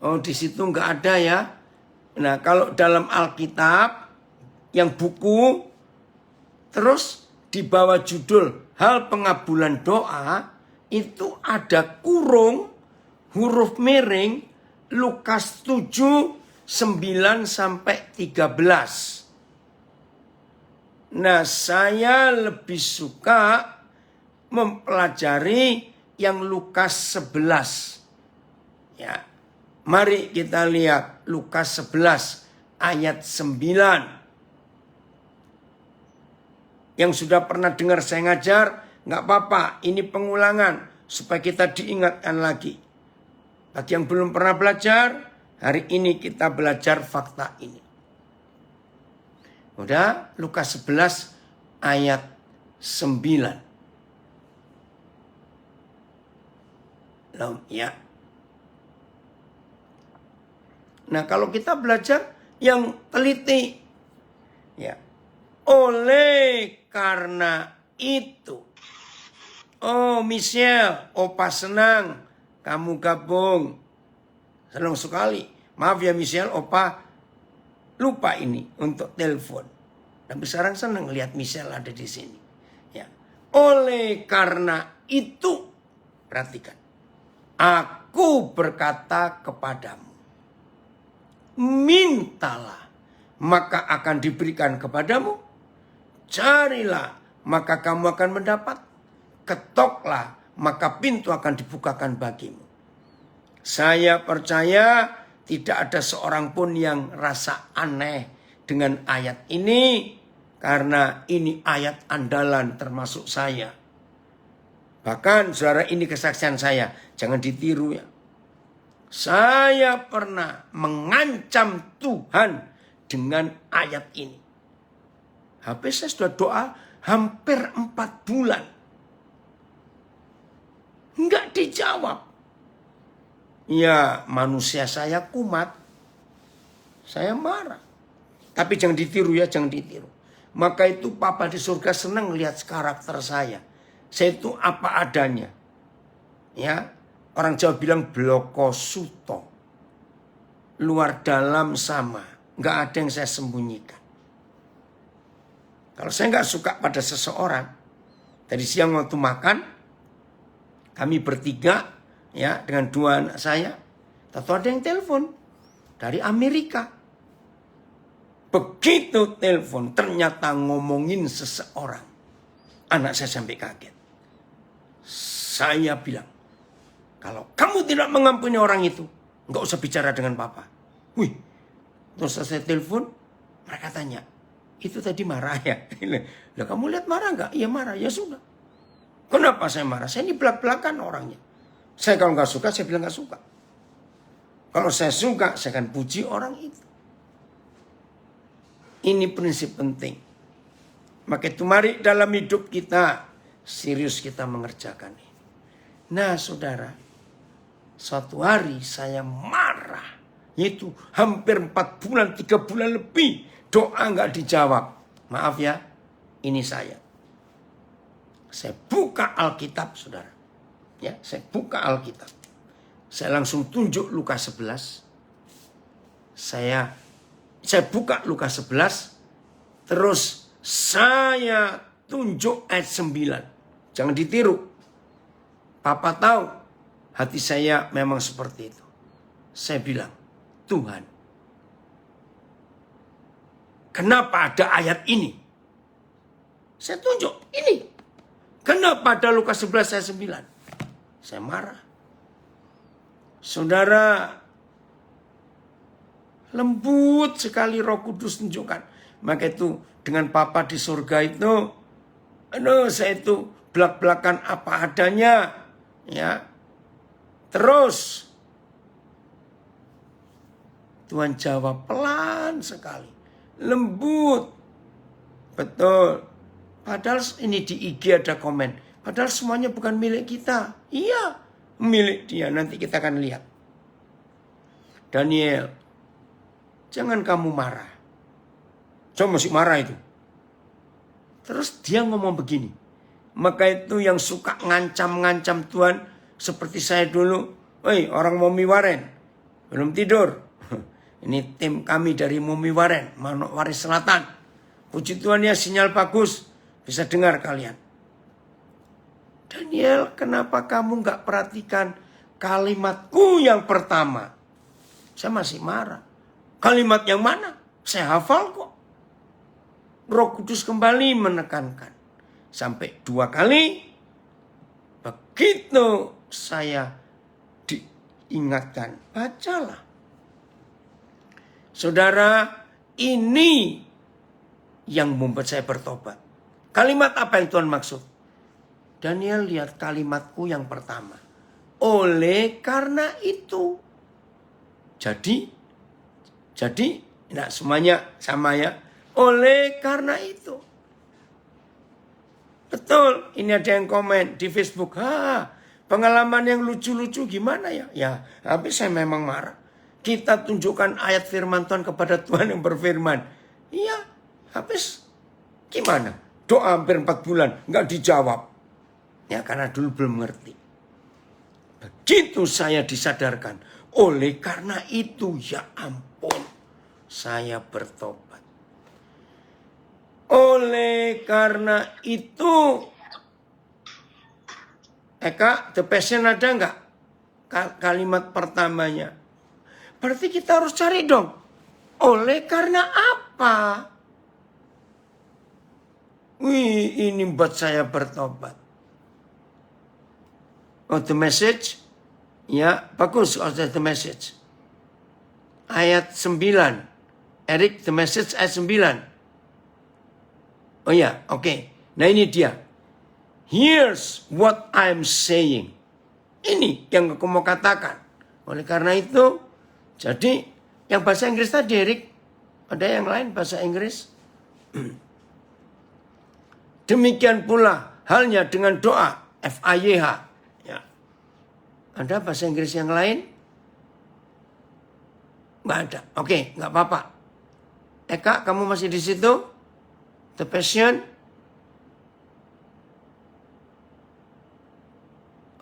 di situ nggak ada ya. Nah, kalau dalam Alkitab, yang buku, terus di bawah judul hal pengabulan doa, itu ada kurung, huruf miring, Lukas 7, 9 sampai 13. Nah, saya lebih suka mempelajari yang Lukas 11. Ya. Mari kita lihat Lukas 11 ayat 9. Yang sudah pernah dengar saya ngajar, nggak apa-apa, ini pengulangan supaya kita diingatkan lagi. Bagi yang belum pernah belajar, hari ini kita belajar fakta ini. Udah, Lukas 11 ayat 9. Ya. Nah, kalau kita belajar yang teliti, ya, Oleh karena itu. Oh Michelle, Opa senang kamu gabung. Senang sekali. Maaf ya Michelle, Opa lupa ini untuk telepon. Tapi sekarang senang lihat Michelle ada di sini. Ya. Oleh karena itu, perhatikan. Aku berkata kepadamu, mintalah, maka akan diberikan kepadamu. Carilah, maka kamu akan mendapat. Ketoklah, maka pintu akan dibukakan bagimu. Saya percaya tidak ada seorang pun yang rasa aneh dengan ayat ini. Karena ini ayat andalan termasuk saya. Bahkan saudara, ini kesaksian saya. Jangan ditiru ya. Saya pernah mengancam Tuhan dengan ayat ini. Habis saya sudah doa hampir 4 bulan. Enggak dijawab. Ya manusia saya kumat. Saya marah. Tapi jangan ditiru ya, jangan ditiru. Maka itu Papa di surga senang lihat karakter saya. Saya itu apa adanya. Ya, orang Jawa bilang bloko suto. Luar dalam sama. Enggak ada yang saya sembunyikan. Kalau saya enggak suka pada seseorang, tadi siang waktu makan, kami bertiga, ya, dengan 2 anak saya. Tentu ada yang telepon dari Amerika. Begitu telepon, ternyata ngomongin seseorang. Anak saya sampai kaget. Saya bilang, kalau kamu tidak mengampuni orang itu, nggak usah bicara dengan Papa. Wih, terus saya telepon, mereka tanya, itu tadi marah ya? Lah kamu lihat marah nggak? Iya marah, ya sudah. Kenapa saya marah? Saya ini belak-belakan orangnya. Saya kalau nggak suka, saya bilang nggak suka. Kalau saya suka, saya akan puji orang itu. Ini prinsip penting. Maka itu mari dalam hidup kita, serius kita mengerjakan ini. Nah saudara, suatu hari saya marah. Yaitu hampir 4 bulan, 3 bulan lebih. Doa nggak dijawab. Maaf ya, ini saya. Saya buka Alkitab saudara. Ya, saya buka Alkitab. Saya langsung tunjuk Lukas 11. Saya buka Lukas 11. Terus saya tunjuk ayat 9. Jangan ditiru. Papa tahu hati saya memang seperti itu. Saya bilang, Tuhan, kenapa ada ayat ini? Saya tunjuk, ini. Kenapa ada Lukas 11 ayat 9? Saya marah. Saudara, lembut sekali Roh Kudus tunjukkan. Maka itu dengan Papa di surga itu, saya itu belak-belakan apa adanya. Ya, terus Tuhan jawab pelan sekali. Lembut. Betul. Padahal ini di IG ada komen. Padahal semuanya bukan milik kita. Iya, milik dia. Nanti kita akan lihat. Daniel, jangan kamu marah. Saya masih marah itu. Terus dia ngomong begini. Maka itu yang suka ngancam-ngancam Tuhan. Seperti saya dulu. Woi, orang Momi Waren. Belum tidur. Ini tim kami dari Momi Waren. Manokwari Selatan. Puji Tuhan ya, sinyal bagus. Bisa dengar kalian. Daniel, kenapa kamu gak perhatikan kalimatku yang pertama? Saya masih marah. Kalimat yang mana? Saya hafal kok. Roh Kudus kembali menekankan. Sampai 2 kali. Begitu saya diingatkan. Bacalah. Saudara, ini yang membuat saya bertobat. Kalimat apa yang Tuhan maksud? Daniel, lihat kalimatku yang pertama. Oleh karena itu. Jadi, nah semuanya sama ya. Oleh karena itu. Betul, ini ada yang komen di Facebook. Pengalaman yang lucu-lucu gimana ya? Ya, habis saya memang marah. Kita tunjukkan ayat firman Tuhan kepada Tuhan yang berfirman. Iya, habis Gimana? Doa hampir 4 bulan nggak dijawab. Ya karena dulu belum ngerti. Begitu saya disadarkan. Oleh karena itu ya ampun. Saya bertobat. Oleh karena itu. Eka, The Passion ada nggak? Kalimat pertamanya. Berarti kita harus cari dong. Oleh karena apa? Wih, ini buat saya bertobat. Oh, The Message. Ya, bagus. Oh, The Message. Ayat 9. Erik, The Message ayat 9. Oh ya, oke. Nah ini dia. Here's what I'm saying. Ini yang aku mau katakan. Oleh karena itu, jadi yang bahasa Inggris tadi, Erik. Ada yang lain bahasa Inggris? Demikian pula halnya dengan doa. FAYH. Ya. Ada bahasa Inggris yang lain? Nggak ada. Oke, nggak apa-apa. Eka, kamu masih di situ? The Passion?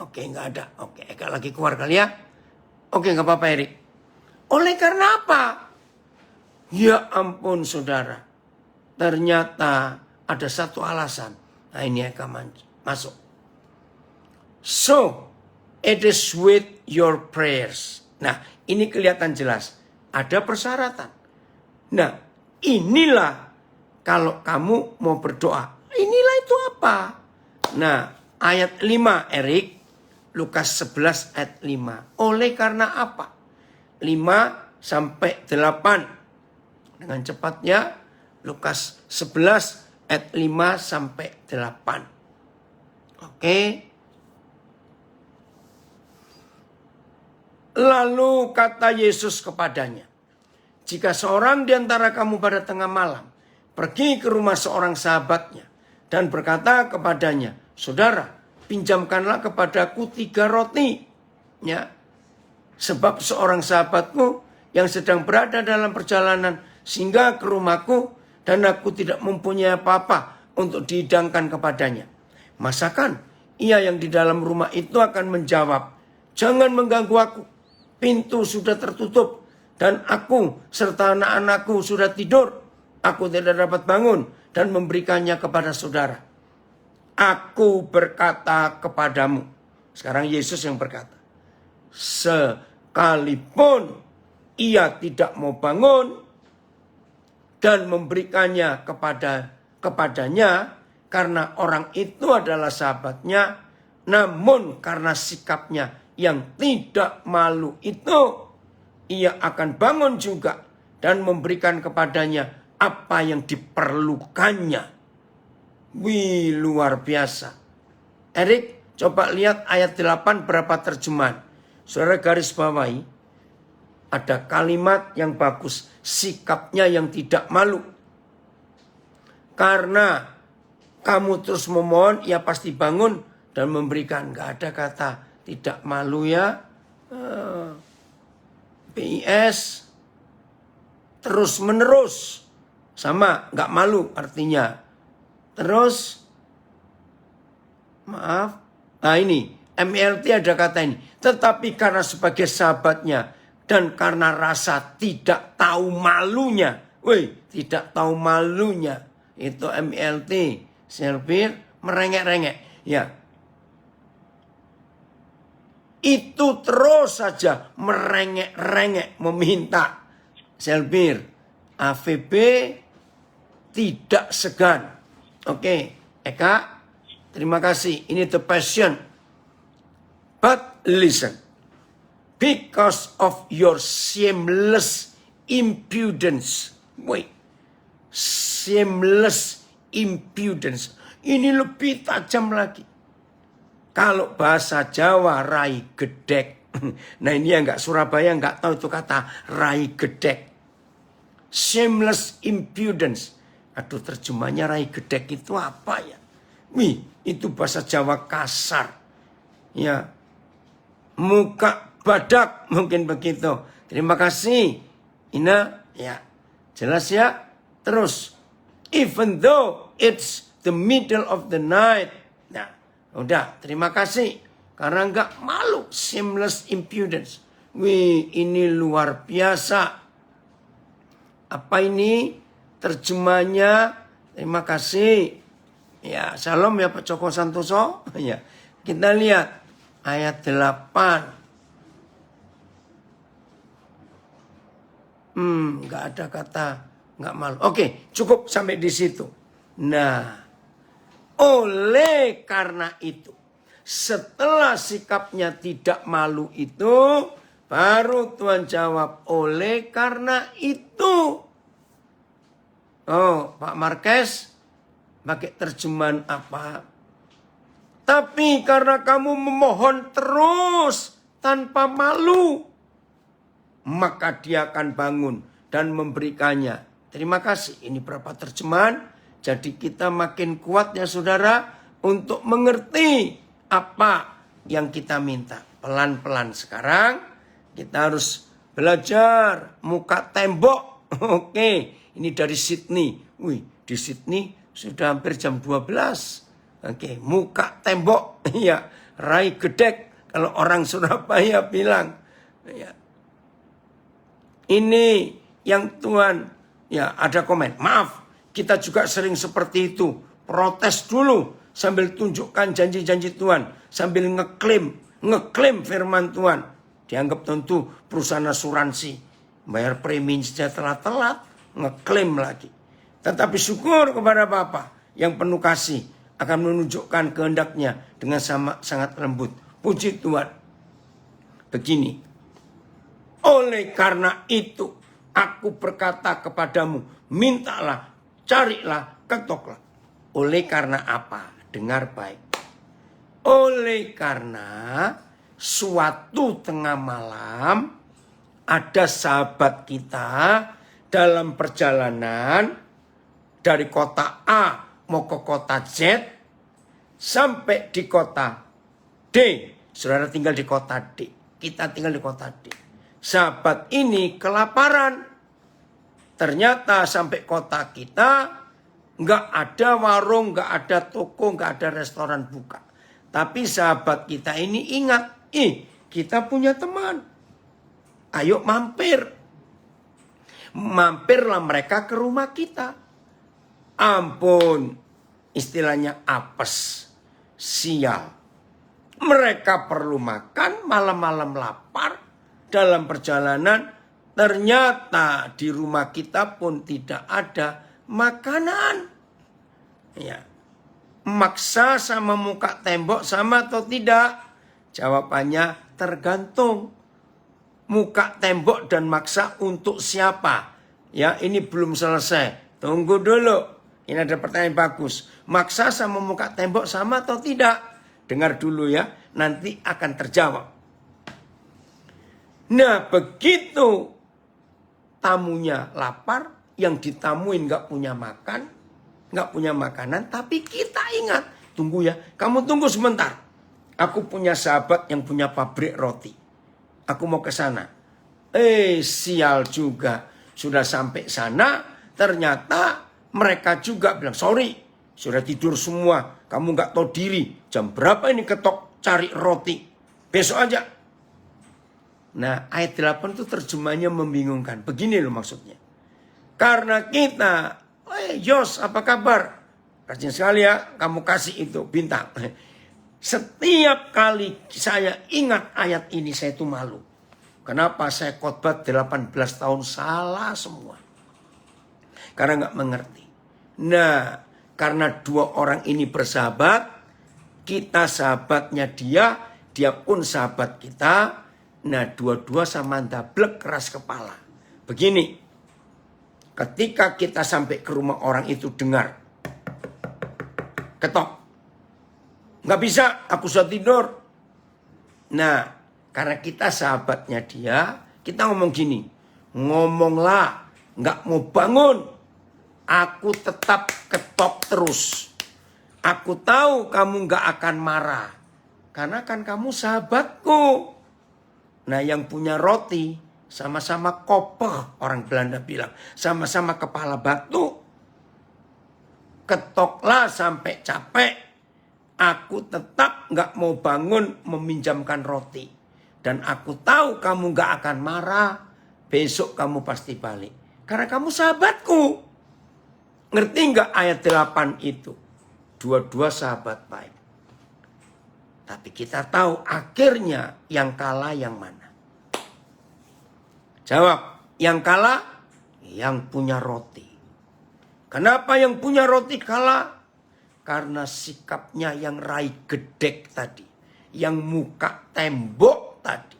Oke, nggak ada. Oke, Eka lagi keluar kali ya. Oke, nggak apa-apa, Erik. Oleh karena apa? Ya ampun, saudara. Ternyata ada satu alasan. Nah, ini Eka masuk. So, it is with your prayers. Nah, ini kelihatan jelas. Ada persyaratan. Nah, inilah kalau kamu mau berdoa. Inilah itu apa? Nah, ayat 5, Erik. Lukas 11 ayat 5. Oleh karena apa? 5 sampai 8. Dengan cepatnya, Lukas 11 ayat 5 sampai 8. Oke. Lalu kata Yesus kepadanya, jika seorang di antara kamu pada tengah malam pergi ke rumah seorang sahabatnya dan berkata kepadanya, saudara, pinjamkanlah kepadaku 3 roti. Ya. Sebab seorang sahabatku yang sedang berada dalam perjalanan singgah ke rumahku dan aku tidak mempunyai apa-apa untuk dihidangkan kepadanya. Masakan ia yang di dalam rumah itu akan menjawab, jangan mengganggu aku. Pintu sudah tertutup dan aku serta anak-anakku sudah tidur. Aku tidak dapat bangun dan memberikannya kepada saudara. Aku berkata kepadamu. Sekarang Yesus yang berkata. Sekalipun ia tidak mau bangun dan memberikannya kepadanya karena orang itu adalah sahabatnya, namun karena sikapnya yang tidak malu itu, ia akan bangun juga dan memberikan kepadanya apa yang diperlukannya. Wih, luar biasa. Erik, coba lihat ayat 8 berapa terjemahan. Saudara garis bawahi, ada kalimat yang bagus. Sikapnya yang tidak malu. Karena kamu terus memohon, ia pasti bangun dan memberikan. Gak ada kata tidak malu ya. PIS. Terus menerus. Sama, gak malu artinya. Terus, maaf. Nah ini, MLT ada kata ini. Tetapi karena sebagai sahabatnya dan karena rasa tidak tahu malunya. Wih, tidak tahu malunya. Itu MLT. Selbir, merengek-rengek. Ya. Itu terus saja merengek-rengek meminta. Selbir, AVB tidak segan. Oke, Eka, terima kasih. Ini The Passion. But listen, because of your shameless impudence. Wait, shameless impudence. Ini lebih tajam lagi. Kalau bahasa Jawa, rai gedek. Nah ini yang nggak Surabaya nggak tahu itu kata rai gedek. Shameless impudence. Aduh, terjemahnya rai gedek itu apa ya? Wih, itu bahasa Jawa kasar. Ya, muka badak mungkin begitu. Terima kasih Ina. Ya, jelas ya. Terus even though it's the middle of the night. Nah, udah, terima kasih. Karena nggak malu, shameless impudence. Wih, ini luar biasa. Apa ini terjemahnya? Terima kasih. Ya, salam ya Pak Joko Santoso. Ya, kita lihat ayat 8. Nggak ada kata nggak malu. Oke, cukup sampai di situ. Nah, oleh karena itu, setelah sikapnya tidak malu itu, baru Tuhan jawab, oleh karena itu. Oh, Pak Marques, pakai terjemahan apa? Tapi karena kamu memohon terus tanpa malu, maka dia akan bangun dan memberikannya. Terima kasih. Ini berapa terjemahan. Jadi kita makin kuat ya saudara untuk mengerti apa yang kita minta. Pelan-pelan sekarang kita harus belajar muka tembok. Oke, ini dari Sydney. Wih, di Sydney sudah hampir jam 12. Oke, muka tembok. Ya, rai gedek kalau orang Surabaya bilang. Ya. Ini yang Tuhan, ya ada komen. Maaf, kita juga sering seperti itu. Protes dulu sambil tunjukkan janji-janji Tuhan. Sambil ngeklaim firman Tuhan. Dianggap tentu perusahaan asuransi. Bayar premi saja telat-telat, ngeklaim lagi. Tetapi syukur kepada Bapa yang penuh kasih akan menunjukkan kehendaknya dengan sangat lembut. Puji Tuhan. Begini. Oleh karena itu, aku berkata kepadamu, mintalah, carilah, ketoklah. Oleh karena apa? Dengar baik. Oleh karena suatu tengah malam, ada sahabat kita dalam perjalanan dari kota A mau ke kota Z, sampai di kota D. Saudara tinggal di kota D. Kita tinggal di kota D. Sahabat ini kelaparan. Ternyata sampai kota kita nggak ada warung, nggak ada toko, nggak ada restoran buka. Tapi sahabat kita ini ingat, kita punya teman. Ayo mampir. Mampirlah mereka ke rumah kita. Ampun, istilahnya apes, sial. Mereka perlu makan, malam-malam lapar. Dalam perjalanan, ternyata di rumah kita pun tidak ada makanan. Ya. Maksa sama muka tembok sama atau tidak? Jawabannya tergantung. Muka tembok dan maksa untuk siapa? Ya, ini belum selesai. Tunggu dulu. Ini ada pertanyaan bagus. Maksa sama muka tembok sama atau tidak? Dengar dulu ya, nanti akan terjawab. Nah, begitu tamunya lapar, yang ditamuin gak punya makan, gak punya makanan, tapi kita ingat, tunggu ya, kamu tunggu sebentar. Aku punya sahabat yang punya pabrik roti. Aku mau ke sana. Sial juga. Sudah sampai sana, ternyata mereka juga bilang, sorry, sudah tidur semua. Kamu gak tahu diri. Jam berapa ini ketok cari roti? Besok aja. Nah, ayat 8 itu terjemahnya membingungkan. Begini loh maksudnya. Karena kita, Yos apa kabar? Rajin sekali ya, kamu kasih itu bintang. Setiap kali saya ingat ayat ini, saya itu malu. Kenapa saya khotbah 18 tahun salah semua? Karena gak mengerti. Nah, karena dua orang ini bersahabat, kita sahabatnya dia pun sahabat kita. Nah, dua-dua sama ndablek keras kepala. Begini, ketika kita sampai ke rumah orang itu dengar, ketok. Nggak bisa, aku sudah tidur. Nah, karena kita sahabatnya dia, kita ngomong gini, ngomonglah, nggak mau bangun. Aku tetap ketok terus. Aku tahu kamu nggak akan marah. Karena kan kamu sahabatku. Nah, yang punya roti sama-sama koper, orang Belanda bilang. Sama-sama kepala batu. Ketoklah sampai capek. Aku tetap gak mau bangun meminjamkan roti. Dan aku tahu kamu gak akan marah. Besok kamu pasti balik. Karena kamu sahabatku. Ngerti gak ayat 8 itu? Dua-dua sahabat baik. Tapi kita tahu akhirnya yang kalah yang mana? Jawab, yang kalah yang punya roti. Kenapa yang punya roti kalah? Karena sikapnya yang rai gedek tadi. Yang muka tembok tadi.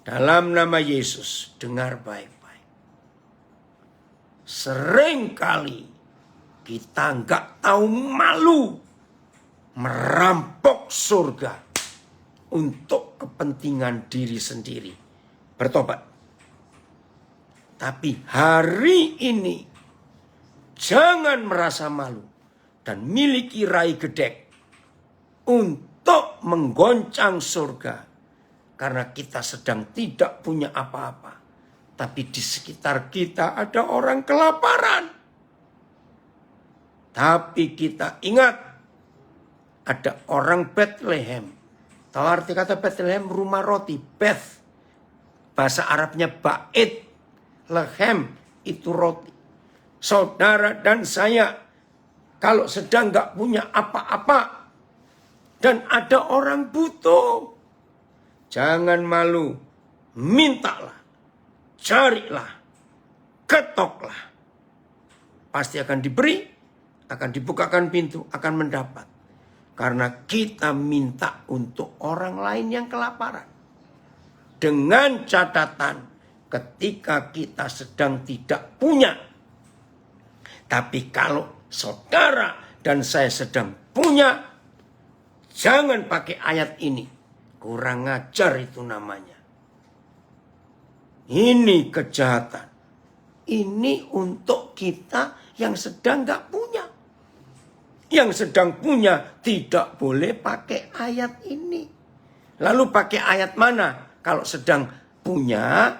Dalam nama Yesus, dengar baik-baik. Seringkali kita nggak tahu malu merampok surga untuk kepentingan diri sendiri. Bertobat. Tapi hari ini jangan merasa malu dan miliki rai gedek untuk menggoncang surga. Karena kita sedang tidak punya apa-apa. Tapi di sekitar kita ada orang kelaparan. Tapi kita ingat, ada orang Bethlehem. Tahu arti kata Bethlehem? Rumah roti. Beth. Bahasa Arabnya bait. Lehem itu roti. Saudara dan saya, kalau sedang gak punya apa-apa. Dan ada orang butuh. Jangan malu. Mintalah. Carilah. Ketoklah. Pasti akan diberi. Akan dibukakan pintu. Akan mendapat. Karena kita minta untuk orang lain yang kelaparan. Dengan catatan ketika kita sedang tidak punya. Tapi kalau saudara dan saya sedang punya, jangan pakai ayat ini. Kurang ajar itu namanya. Ini kejahatan. Ini untuk kita yang sedang gak punya. Yang sedang punya tidak boleh pakai ayat ini. Lalu pakai ayat mana? Kalau sedang punya,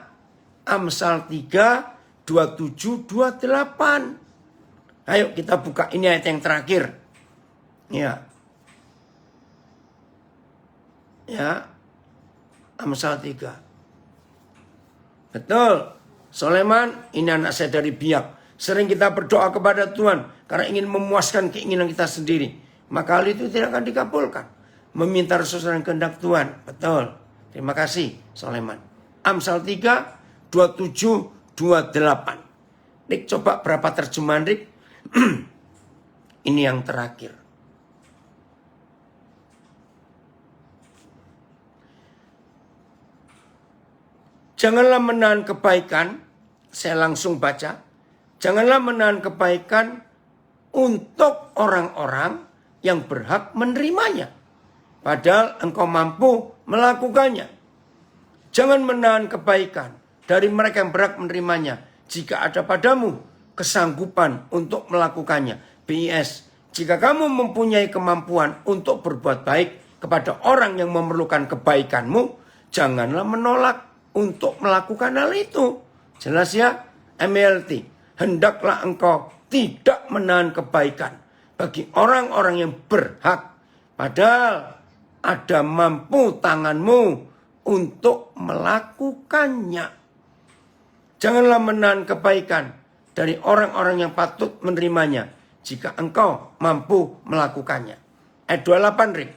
Amsal 3, 27, 28. Ayo kita buka, ini ayat yang terakhir. Ya. Ya. Amsal 3. Betul. Soleman, ini anak saya dari Biak. Sering kita berdoa kepada Tuhan karena ingin memuaskan keinginan kita sendiri. Maka hal itu tidak akan dikabulkan. Meminta sesuai dengan kehendak Tuhan. Betul. Terima kasih Soleman. Amsal 3, 27, 28. Rik, coba berapa terjemahan, Rik? Ini yang terakhir. Janganlah menahan kebaikan. Saya langsung baca. Janganlah menahan kebaikan untuk orang-orang yang berhak menerimanya. Padahal engkau mampu melakukannya. Jangan menahan kebaikan dari mereka yang berhak menerimanya. Jika ada padamu kesanggupan untuk melakukannya. BIS, jika kamu mempunyai kemampuan untuk berbuat baik kepada orang yang memerlukan kebaikanmu, janganlah menolak untuk melakukan hal itu. Jelas ya? MLT. Hendaklah engkau tidak menahan kebaikan bagi orang-orang yang berhak. Padahal ada mampu tanganmu untuk melakukannya. Janganlah menahan kebaikan dari orang-orang yang patut menerimanya jika engkau mampu melakukannya. Ayat 28, Rik.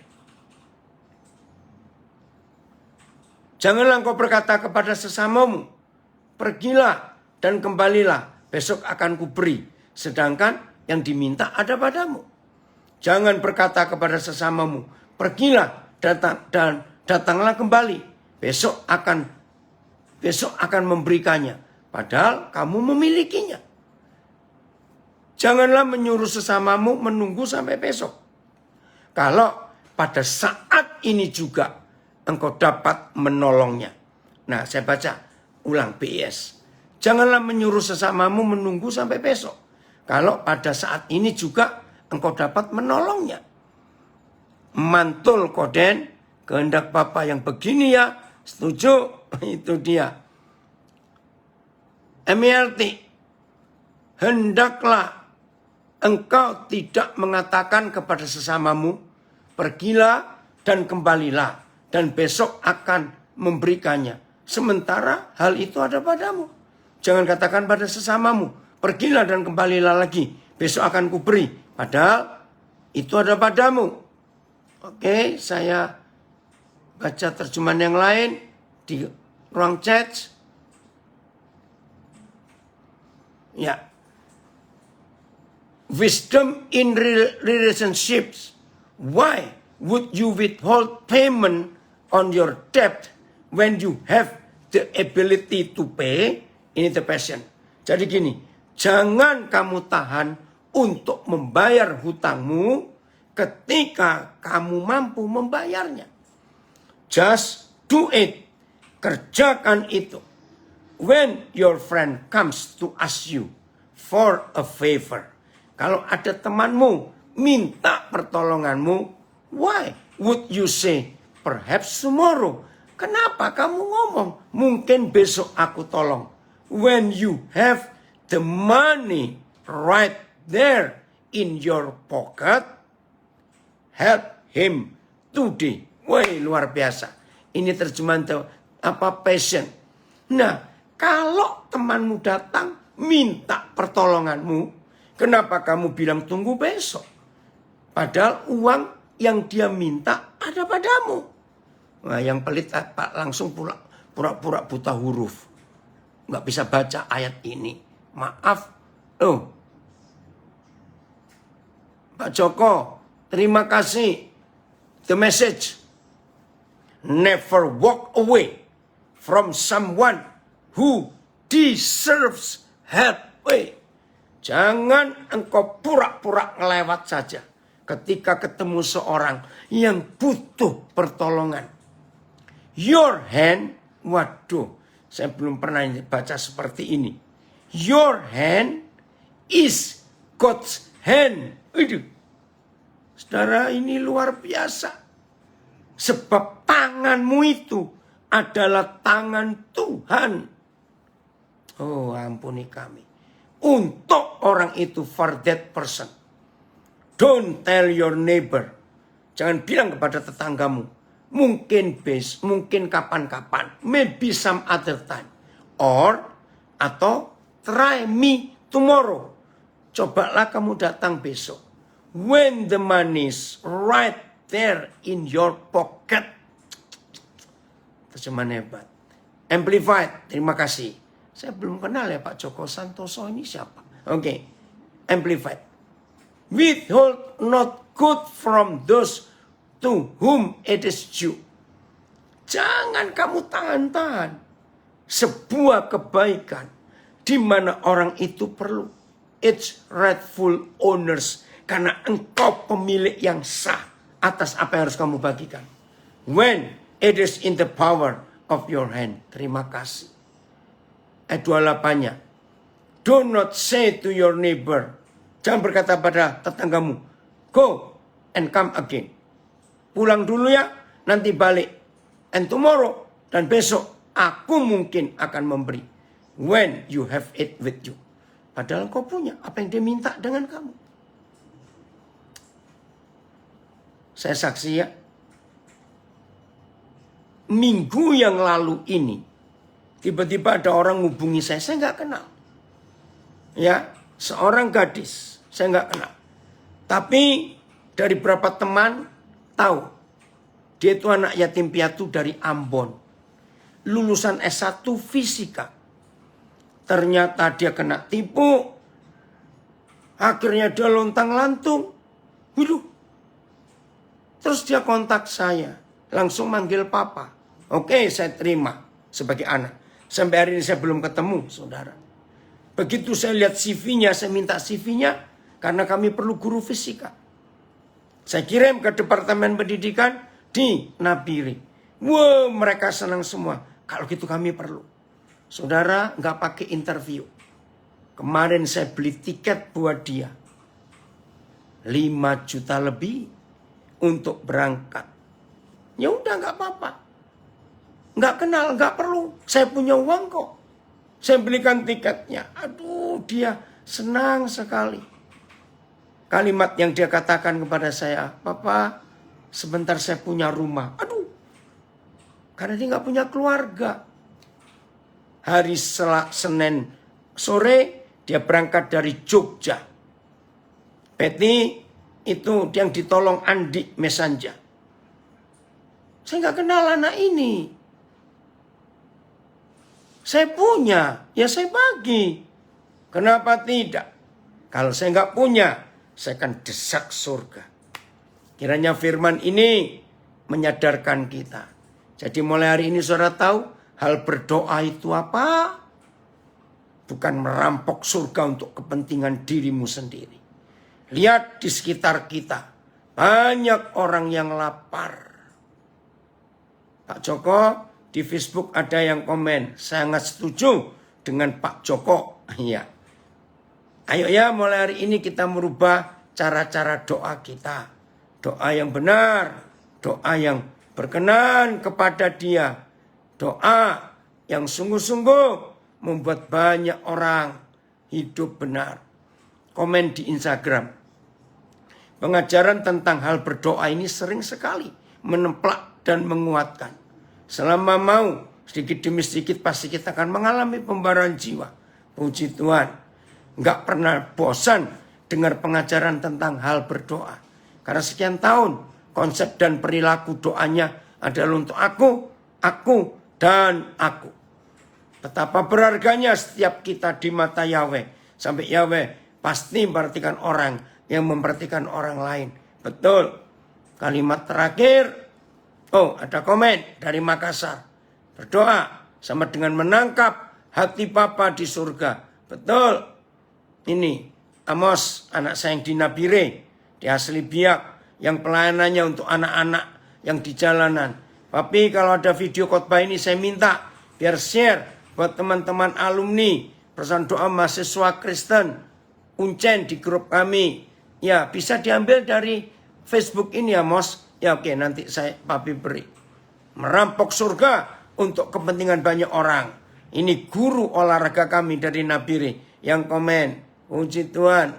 Janganlah engkau berkata kepada sesamamu, pergilah dan kembalilah, besok akan kuberi. Sedangkan yang diminta ada padamu. Jangan berkata kepada sesamamu, pergilah dan datanglah kembali. Besok akan memberikannya. Padahal kamu memilikinya. Janganlah menyuruh sesamamu menunggu sampai besok. Kalau pada saat ini juga engkau dapat menolongnya. Nah, saya baca ulang BIS. Janganlah menyuruh sesamamu menunggu sampai besok. Kalau pada saat ini juga engkau dapat menolongnya. Mantul koden, kehendak Bapa yang begini ya. Setuju? Itu dia. MLT. Hendaklah engkau tidak mengatakan kepada sesamamu, pergilah dan kembalilah, dan besok akan memberikannya. Sementara hal itu ada padamu. Jangan katakan pada sesamamu, pergilah dan kembalilah lagi, besok akan kuberi. Padahal itu ada padamu. Oke, saya baca terjemahan yang lain di ruang chat. Ya. Wisdom in relationships. Why would you withhold payment on your debt when you have the ability to pay? Ini the passion. Jadi gini, jangan kamu tahan untuk membayar hutangmu ketika kamu mampu membayarnya. Just do it. Kerjakan itu. When your friend comes to ask you for a favor. Kalau ada temanmu minta pertolonganmu, why would you say perhaps tomorrow? Kenapa kamu ngomong mungkin besok aku tolong? When you have the money right there in your pocket, help him today. Wah, luar biasa. Ini terjemahan passion. Nah, kalau temanmu datang minta pertolonganmu, kenapa kamu bilang tunggu besok? Padahal uang yang dia minta ada padamu. Nah, yang pelit apa? Langsung pura-pura buta huruf. Nggak bisa baca ayat ini. Maaf. Oh, Pak Joko, terima kasih. The message. Never walk away from someone who deserves help. Jangan engkau pura-pura ngelewat saja ketika ketemu seorang yang butuh pertolongan. Your hand, waduh, saya belum pernah baca seperti ini. Your hand is God's hand. Saudara, ini luar biasa. Sebab tanganmu itu adalah tangan Tuhan. Oh, ampuni kami. Untuk orang itu, for that person. Don't tell your neighbor. Jangan bilang kepada tetanggamu. Mungkin mungkin kapan-kapan. Maybe some other time. Atau try me tomorrow. Cobalah kamu datang besok. When the money is right there in your pocket. Terjemahan hebat. Amplified. Terima kasih. Saya belum kenal ya Pak Joko Santoso ini siapa. Oke. Amplified. Withhold not good from those to whom it is due. Jangan kamu tahan-tahan sebuah kebaikan di mana orang itu perlu. It's rightful owners. Karena engkau pemilik yang sah atas apa yang harus kamu bagikan. When it is in the power of your hand. Terima kasih. Ayat 28-nya. Do not say to your neighbor. Jangan berkata pada tetanggamu. Go and come again. Pulang dulu ya, nanti balik. And tomorrow, dan besok, aku mungkin akan memberi. When you have it with you. Padahal kau punya apa yang dia minta dengan kamu. Saya saksi ya. Minggu yang lalu ini, tiba-tiba ada orang menghubungi saya nggak kenal. Ya, seorang gadis, saya nggak kenal. Tapi dari beberapa teman tahu, dia itu anak yatim piatu dari Ambon. Lulusan S1 fisika. Ternyata dia kena tipu. Akhirnya dia lontang-lantung. Waduh. Terus dia kontak saya. Langsung manggil papa. Oke, saya terima sebagai anak. Sampai hari ini saya belum ketemu, saudara. Begitu saya lihat CV-nya, saya minta CV-nya. Karena kami perlu guru fisika. Saya kirim ke Departemen Pendidikan di Nabire. Wah, mereka senang semua. Kalau gitu kami perlu. Saudara, nggak pakai interview. Kemarin saya beli tiket buat dia. 5 juta lebih untuk berangkat. Ya udah nggak apa-apa. Nggak kenal, nggak perlu. Saya punya uang kok. Saya belikan tiketnya. Aduh, dia senang sekali. kalimat yang dia katakan kepada saya, "Papa, sebentar saya punya rumah." Aduh, karena dia nggak punya keluarga. Hari Senin sore dia berangkat dari Jogja. Betty itu yang ditolong Andi Mesanja. Saya nggak kenal anak ini. Saya punya, ya saya bagi. Kenapa tidak? Kalau saya nggak punya, saya akan desak surga. Kiranya firman ini menyadarkan kita. Jadi mulai hari ini saudara tahu hal berdoa itu apa? Bukan merampok surga untuk kepentingan dirimu sendiri. Lihat di sekitar kita, banyak orang yang lapar. Pak Joko di Facebook ada yang komen, sangat setuju dengan Pak Joko. Iya. Ayo ya, mulai hari ini kita merubah cara-cara doa kita. Doa yang benar, doa yang berkenan kepada Dia. Doa yang sungguh-sungguh membuat banyak orang hidup benar. Komen di Instagram. Pengajaran tentang hal berdoa ini sering sekali menemplak dan menguatkan. Selama mau, sedikit demi sedikit pasti kita akan mengalami pembaruan jiwa. Puji Tuhan. Nggak pernah bosan dengar pengajaran tentang hal berdoa. Karena sekian tahun konsep dan perilaku doanya adalah untuk aku, dan aku. Betapa berharganya setiap kita di mata Yahweh. Sampai Yahweh pasti memperhatikan orang yang memperhatikan orang lain. Betul. Kalimat terakhir. Oh, ada komen dari Makassar. Berdoa sama dengan menangkap hati Bapa di surga. Betul. Ini Amos, anak saya yang di Nabire, di Asli Biak, yang pelayanannya untuk anak-anak yang di jalanan. Tapi kalau ada video khotbah ini saya minta biar share buat teman-teman alumni Persatuan Doa Mahasiswa Kristen Uncen di grup kami. Ya, bisa diambil dari Facebook ini ya, Mos. Ya oke, nanti Papi beri. Merampok surga untuk kepentingan banyak orang. Ini guru olahraga kami dari Nabire yang komen. Puji Tuhan.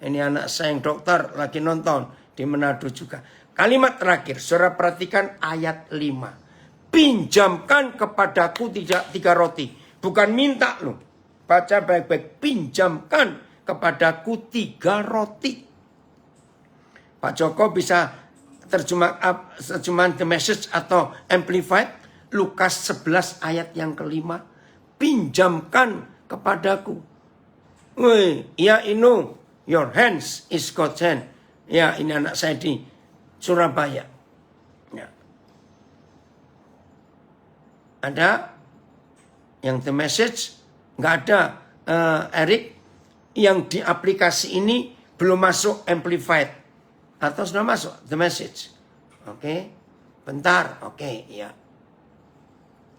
Ini anak saya yang dokter lagi nonton di Manado juga. Kalimat terakhir, saudara perhatikan ayat 5. Pinjamkan kepadaku tiga roti. Bukan minta loh. Baca baik-baik. Pinjamkan kepadaku 3 roti. Pak Joko bisa terjemahan The Message atau Amplified. Lukas 11 ayat yang kelima. Pinjamkan kepadaku. Woi, ya Inu, your hands is God's hand. Ya, ini anak saya di Surabaya. Ya. Ada yang The Message, nggak ada. Eric, yang di aplikasi ini belum masuk Amplified atau sudah masuk The Message. Oke, bentar. Oke, ya.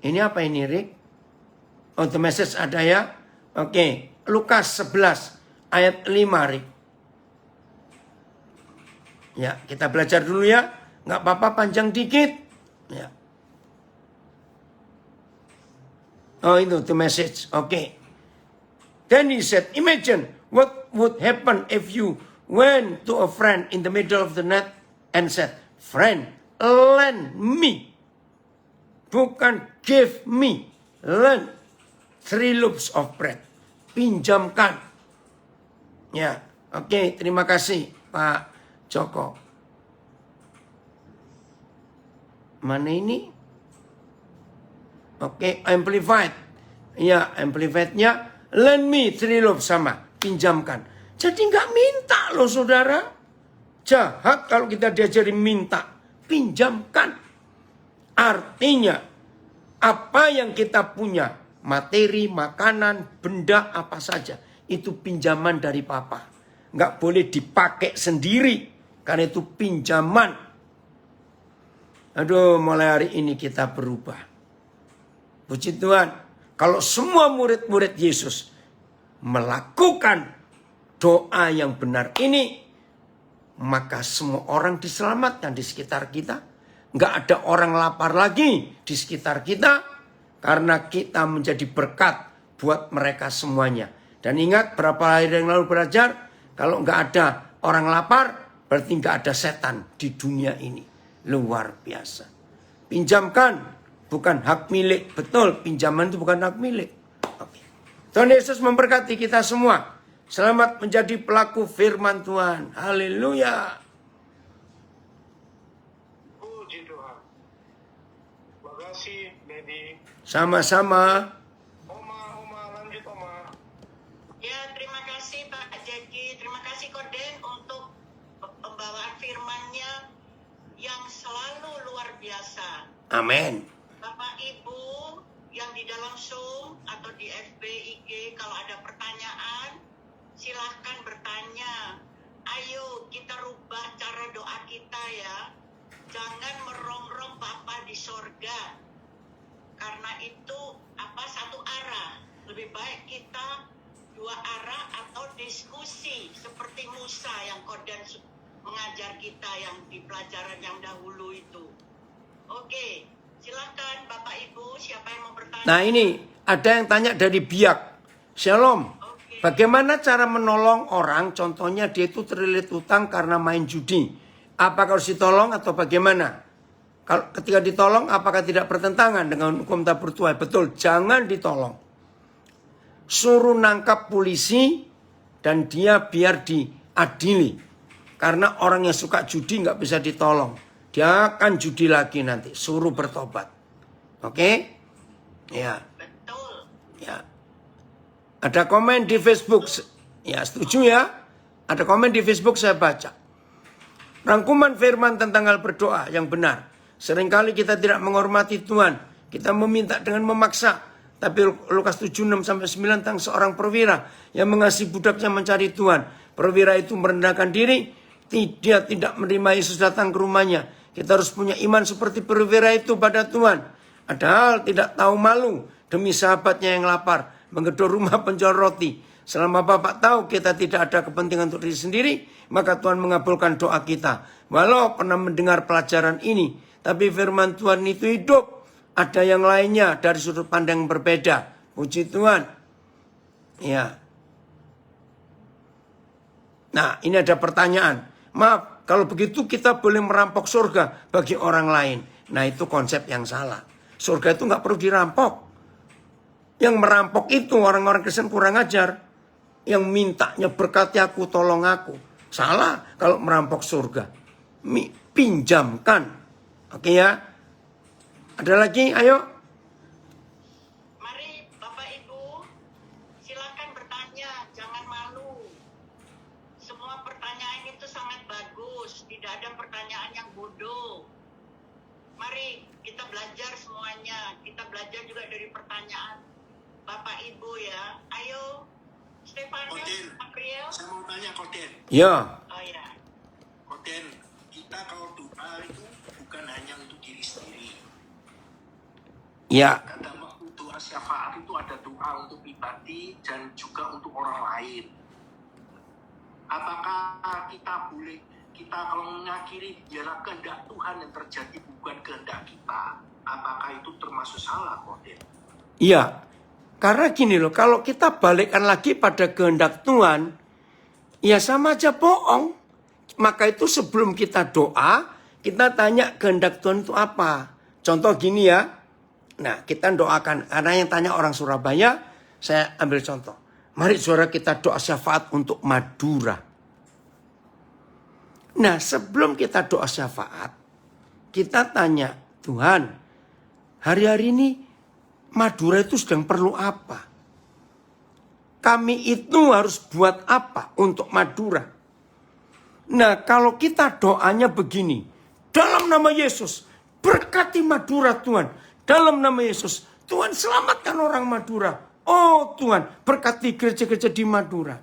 Ini apa ini, Rick? Oh, The Message ada ya. Oke. Lukas 11 ayat 5, Rick. Ya, kita belajar dulu ya. Nggak apa-apa panjang dikit. Ya. Oh, itu The Message. Oke. Then he said, imagine what would happen if you went to a friend in the middle of the night and said, friend, lend me. Bukan give me. Lend 3 loaves of bread. Pinjamkan. Ya, oke, terima kasih Pak Joko. Mana ini? Oke, Amplified. Ya, Amplified-nya lend me 3 loaves sama, pinjamkan. Jadi nggak minta loh saudara. Jahat kalau kita diajari minta, pinjamkan. Artinya apa yang kita punya, materi, makanan, benda apa saja, itu pinjaman dari Papa. Nggak boleh dipakai sendiri, karena itu pinjaman. Aduh, mulai hari ini kita berubah. Puji Tuhan, kalau semua murid-murid Yesus melakukan doa yang benar ini, maka semua orang diselamatkan di sekitar kita. Nggak ada orang lapar lagi di sekitar kita, karena kita menjadi berkat buat mereka semuanya. Dan ingat berapa hari yang lalu belajar, kalau nggak ada orang lapar, berarti nggak ada setan di dunia ini. Luar biasa. Pinjamkan, bukan hak milik. Betul, pinjaman itu bukan hak milik. Oke. Tuhan Yesus memberkati kita semua. Selamat menjadi pelaku firman Tuhan. Haleluya. Puji Tuhan. Terima kasih, Dedi. Sama-sama. Oma, lanjut Oma. Ya, terima kasih Pak Jeki. Terima kasih Koden untuk pembawaan firman-Nya yang selalu luar biasa. Amin. Bapak Ibu yang di dalam Zoom atau di FB IG, kalau ada pertanyaan, silahkan bertanya. Ayo kita rubah cara doa kita ya. Jangan merongrong Bapa di sorga. Karena itu satu arah. Lebih baik kita dua arah atau diskusi seperti Musa yang Kodan mengajar kita yang di pelajaran yang dahulu itu. Oke, silakan Bapak Ibu, siapa yang mau bertanya? Nah ini, ada yang tanya dari Biak. Shalom. Oke. Bagaimana cara menolong orang, contohnya dia itu terlilit utang karena main judi. Apakah harus ditolong atau bagaimana? Kalau ketika ditolong, apakah tidak bertentangan dengan hukum tak bertuai? Betul, jangan ditolong. Suruh nangkap polisi dan dia biar diadili. Karena orang yang suka judi nggak bisa ditolong. Dia akan judi lagi nanti. Suruh bertobat. Oke? Ya. Betul. Ya. Ada komen di Facebook. Ya, setuju ya? Ada komen di Facebook saya baca. Rangkuman firman tentang hal berdoa yang benar. Seringkali kita tidak menghormati Tuhan. Kita meminta dengan memaksa. Tapi Lukas 7:6-9 tentang seorang perwira yang mengasihi budaknya mencari Tuhan. Perwira itu merendahkan diri. Dia tidak menerima Yesus datang ke rumahnya. Kita harus punya iman seperti perwira itu pada Tuhan. Padahal tidak tahu malu demi sahabatnya yang lapar. Menggedor rumah penjual roti. Selama Bapak tahu kita tidak ada kepentingan untuk diri sendiri, maka Tuhan mengabulkan doa kita. Walau pernah mendengar pelajaran ini, tapi firman Tuhan itu hidup. Ada yang lainnya dari sudut pandang yang berbeda. Puji Tuhan. Ya. Nah, ini ada pertanyaan. Maaf, kalau begitu kita boleh merampok surga bagi orang lain. Nah, itu konsep yang salah. Surga itu nggak perlu dirampok. Yang merampok itu orang-orang Kristen kurang ajar. Yang mintanya berkati aku, tolong aku. Salah kalau merampok surga. Pinjamkan. Oke ya. Ada lagi? Ayo. Mari Bapak Ibu, silakan bertanya, jangan malu. Semua pertanyaan itu sangat bagus, tidak ada pertanyaan yang bodoh. Mari kita belajar semuanya, kita belajar juga dari pertanyaan Bapak Ibu ya. Ayo, Stefanus, Koden, April. saya mau tanya Koden. Ya. Oh ya. Koden, kita kalau doa itu bukan hanya untuk diri sendiri. Ya. Kadang waktu doa syafaat itu ada doa untuk pribadi dan juga untuk orang lain. Apakah kita kalau mengakhiri biarlah kehendak Tuhan yang terjadi bukan kehendak kita, apakah itu termasuk salah, Koden? Iya. Karena gini loh, kalau kita balikkan lagi pada kehendak Tuhan, ya sama aja bohong. Maka itu sebelum kita doa, kita tanya kehendak Tuhan itu apa. Contoh gini ya. Nah, kita doakan. Karena yang tanya orang Surabaya, saya ambil contoh. Mari saudara kita doa syafaat untuk Madura. Nah, sebelum kita doa syafaat, kita tanya, Tuhan, hari-hari ini Madura itu sedang perlu apa? Kami itu harus buat apa untuk Madura? Nah, kalau kita doanya begini, dalam nama Yesus, berkati Madura Tuhan. Dalam nama Yesus, Tuhan selamatkan orang Madura. Oh Tuhan, berkati gereja-gereja di Madura.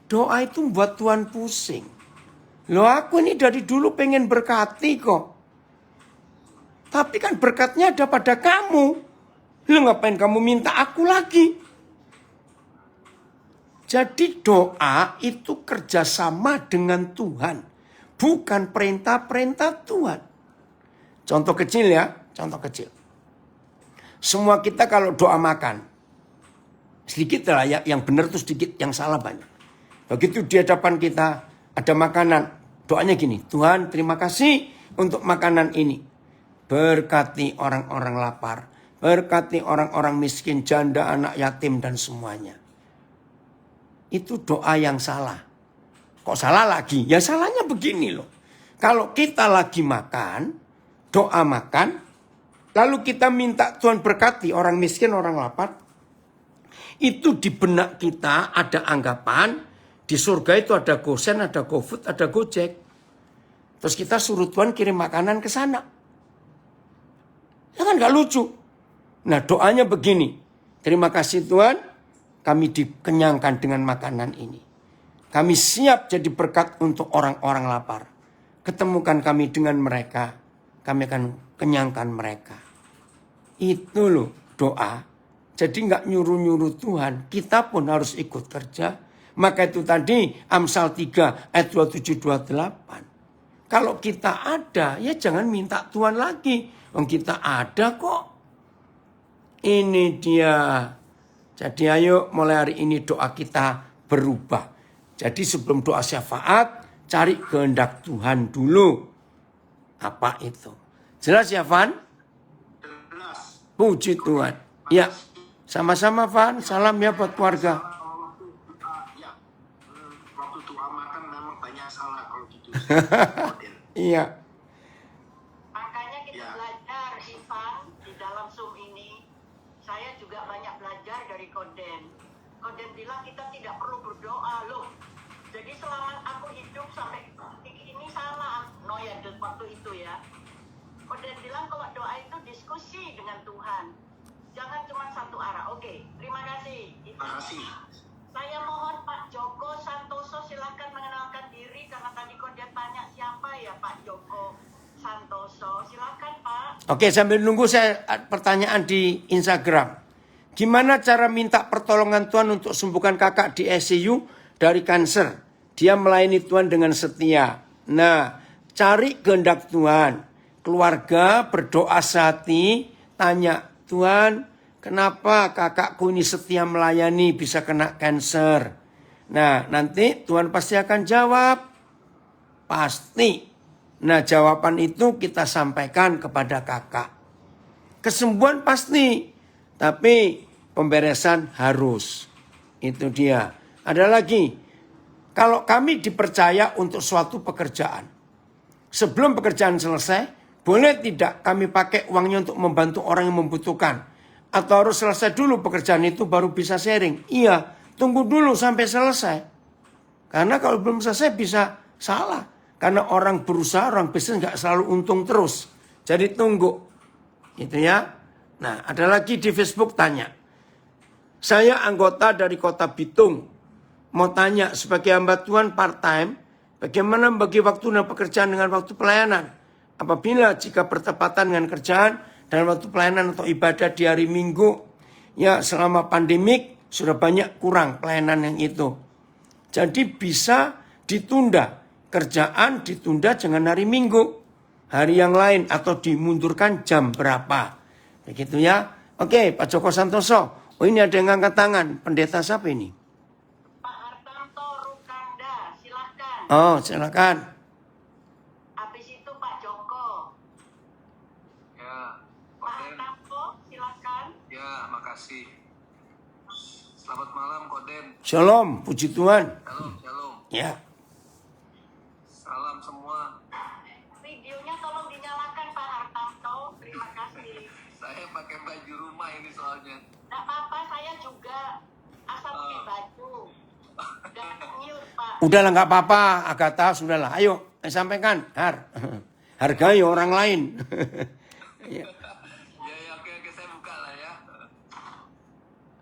Doa itu buat Tuhan pusing. Loh, aku ini dari dulu pengen berkati kok. Tapi kan berkatnya ada pada kamu. Loh, ngapain kamu minta aku lagi? Jadi doa itu kerjasama dengan Tuhan. Bukan perintah-perintah Tuhan. Contoh kecil ya. Contoh kecil. Semua kita kalau doa makan. Sedikit lah ya, yang benar tuh sedikit, yang salah banyak. Begitu di hadapan kita, Ada makanan. Doanya gini, Tuhan terima kasih untuk makanan ini. Berkati orang-orang lapar. Berkati orang-orang miskin, janda, anak yatim dan semuanya. Itu doa yang salah. Kok salah lagi? Ya salahnya begini loh. Kalau kita lagi makan, doa makan, lalu kita minta Tuhan berkati orang miskin, orang lapar. Itu di benak kita ada anggapan, di surga itu ada Gosen, ada GoFood, ada Gojek. Terus kita suruh Tuhan kirim makanan ke sana. Ya kan gak lucu. Nah doanya begini. Terima kasih Tuhan, kami dikenyangkan dengan makanan ini. Kami siap jadi berkat untuk orang-orang lapar. Ketemukan kami dengan mereka. Kami akan kenyangkan mereka. Itu loh doa. Jadi gak nyuruh-nyuruh Tuhan. Kita pun harus ikut kerja. Maka itu tadi Amsal 3 ayat 27-28. Kalau kita ada, ya jangan minta Tuhan lagi. Oh, kita ada kok. Ini dia. Jadi ayo mulai hari ini doa kita berubah. Jadi sebelum doa syafaat, cari kehendak Tuhan dulu. Apa itu? Jelas ya, Van? Jelas. Puji Tuhan. Ya, sama-sama Van. Salam ya buat keluarga. Waktu doa makan memang banyak salah kalau gitu. Iya. Makanya kita belajar, Ivan, di dalam Zoom ini. Saya juga banyak belajar dari Koden. Koden bilang kita tidak perlu berdoa loh. Jadi selama aku hidup sampai ini salah. No ya, waktu itu ya. Koden bilang kalau doa itu diskusi dengan Tuhan. Jangan cuma satu arah. Oke, terima kasih. Terima kasih. Saya mohon Pak Joko Santoso silakan mengenalkan diri karena tadi Koden tanya siapa ya Pak Joko Santoso. Silakan Pak. Oke, sambil nunggu saya pertanyaan di Instagram. Gimana cara minta pertolongan Tuhan untuk sembuhkan kakak di ICU dari kanker? Dia melayani Tuhan dengan setia. Nah, cari kehendak Tuhan. Keluarga berdoa sehati, tanya, Tuhan, kenapa kakakku ini setia melayani bisa kena kanker? Nah, nanti Tuhan pasti akan jawab. Pasti. Nah, jawaban itu kita sampaikan kepada kakak. Kesembuhan pasti. Tapi pemberesan harus. Itu dia. Ada lagi. Kalau kami dipercaya untuk suatu pekerjaan. Sebelum pekerjaan selesai, boleh tidak kami pakai uangnya untuk membantu orang yang membutuhkan? Atau harus selesai dulu pekerjaan itu baru bisa sharing? Iya, tunggu dulu sampai selesai. Karena kalau belum selesai bisa salah. Karena orang berusaha, orang bisnis nggak selalu untung terus. Jadi tunggu. Itu ya. Nah, ada lagi di Facebook tanya. Saya anggota dari kota Bitung. Mau tanya sebagai hamba Tuhan part-time, bagaimana bagi waktu dan pekerjaan dengan waktu pelayanan? Apabila jika bertepatan dengan kerjaan dan waktu pelayanan atau ibadah di hari Minggu, ya selama pandemik sudah banyak kurang pelayanan yang itu. Jadi bisa ditunda. Kerjaan ditunda jangan hari Minggu. Hari yang lain atau dimundurkan jam berapa. Begitu ya. Oke, Pak Joko Santoso. Oh, ini ada yang angkat tangan. Pendeta siapa ini? Pak Hartanto Rukanda, silakan. Oh, silakan. Habis itu Pak Joko. Ya, Pak Koden. Hartanto, silakan. Ya, makasih. Selamat malam, Koden. Shalom, puji Tuhan. Shalom, shalom. Ya. Salam semua. Videonya tolong dinyalakan Pak Hartanto. Terima kasih. Saya pakai baju rumah ini soalnya. Nggak apa-apa, saya juga asal pakai baju. Dan mute Pak. Udahlah nggak apa-apa, Agatha, sudahlah. Ayo, sampaikan. Hargai orang lain. Ya. Ya, oke, saya buka lah ya.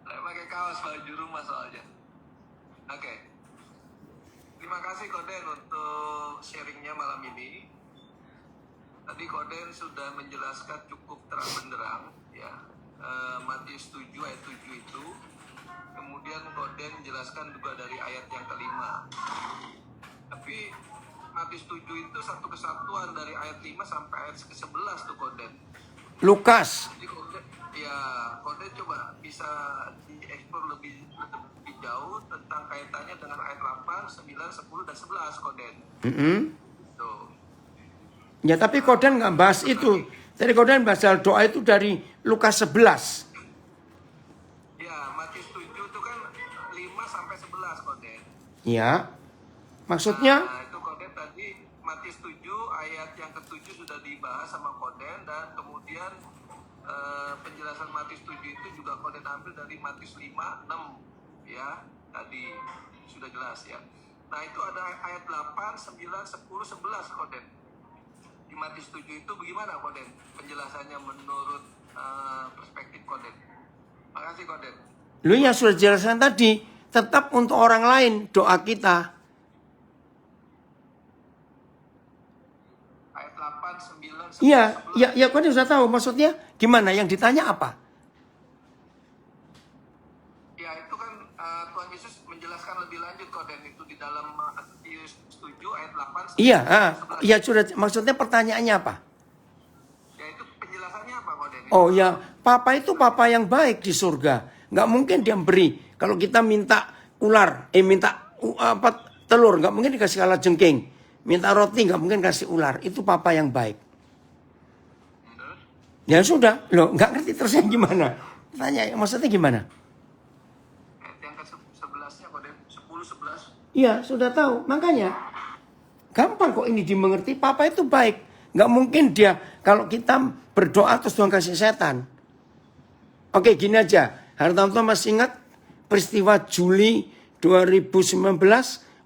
Saya pakai kaos baju rumah soalnya. Oke. Terima kasih Koden untuk sharingnya malam ini. Tadi Koden sudah menjelaskan cukup terang benderang ya. Matius 7 ayat 7 itu. Kemudian Koden menjelaskan juga dari ayat yang kelima. Tapi Matius 7 itu satu kesatuan dari ayat 5 sampai ayat ke-11 tuh Koden. Lukas. Jadi Koden, Ya, Koden coba bisa dieksplor lebih jauh tentang kaitannya dengan ayat 8, 9, 10, dan 11, Koden. Tuh. Ya tapi Koden nggak bahas itu. Tadi Koden bahas doa itu dari Lukas 11. Ya, Matius 7 itu kan 5 sampai 11, Koden. Ya, maksudnya? Nah, itu Koden tadi Matius 7 ayat yang ke-7 sudah dibahas sama Koden, dan kemudian penjelasan Matius 7 itu juga Koden ambil dari Matius 5, 6 ya, tadi sudah jelas ya. Nah, itu ada ayat 8, 9, 10, 11 Koden. Di Matius 7 itu bagaimana Koden penjelasannya menurut perspektif Koden? Makasih Koden. Lu yang sudah jelaskan tadi, tetap untuk orang lain doa kita. Ayat 8, 9, 10, Iya, 11. ya Koden sudah tahu maksudnya gimana, yang ditanya apa? Ya, itu kan Tuhan Yesus menjelaskan lebih lanjut Koden itu di dalam Matius 7 ayat 8, 9, Iya, 11. ya sudah, maksudnya pertanyaannya apa? Ya, itu penjelasannya apa Koden? Oh ya, Papa itu Papa yang baik di surga. Nggak mungkin dia beri. Kalau kita minta ular, minta telur, nggak mungkin dikasih kalajengking. Minta roti, nggak mungkin kasih ular. Itu Papa yang baik. Ya sudah, loh nggak ngerti terusnya gimana? Tanya, maksudnya gimana? Yang ke-11-nya Koden, 10, 11. Iya, sudah tahu. Makanya, gampang kok ini dimengerti. Papa itu baik. Nggak mungkin dia, kalau kita berdoa terus Tuhan kasih setan. Oke, gini aja. Hartanto masih ingat peristiwa Juli 2019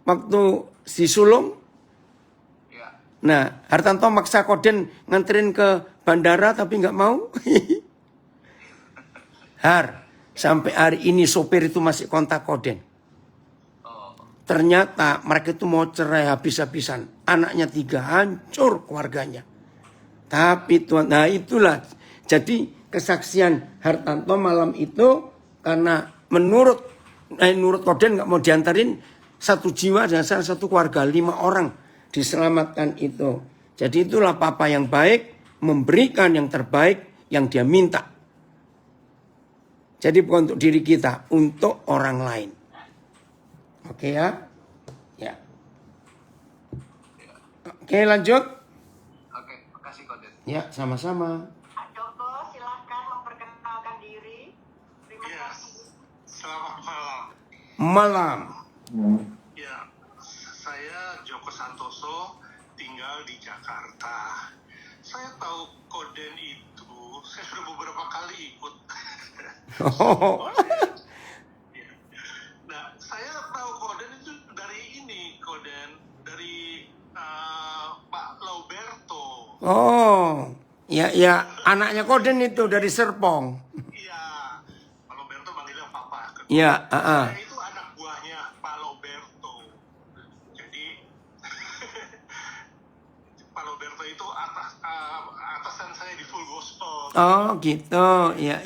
waktu disulung? Ya. Nah, Hartanto maksa Koden nganterin ke bandara tapi nggak mau. Sampai hari ini sopir itu masih kontak Koden. Ternyata mereka itu mau cerai habis-habisan. Anaknya 3, hancur keluarganya. Tapi Tuhan, nah itulah. Jadi kesaksian Hartanto malam itu karena menurut Koden nggak mau diantarin, satu jiwa dan satu keluarga, 5 orang diselamatkan itu. Jadi itulah Papa yang baik, memberikan yang terbaik yang dia minta. Jadi bukan untuk diri kita, untuk orang lain. Oke ya? Ya. Oke, lanjut. Oke, makasih Koden. Ya, sama-sama. Pak Joko, silahkan memperkenalkan diri. Terima Iya, kasih. selamat malam. Malam. Ya, saya Joko Santoso, tinggal di Jakarta. Saya tahu Koden itu, saya sudah beberapa kali ikut. Oh. Ya. Nah, saya tahu Koden itu dari ini, Koden dari Pak Lauberto. Oh. Ya, anaknya Koden itu dari Serpong. Iya, Pak Lauberto manggilnya Papa. Ya, Saya itu anak buahnya Pak Lauberto. Jadi Pak Lauberto itu atasan saya di Full Gospel. Oh, gitu. Ya.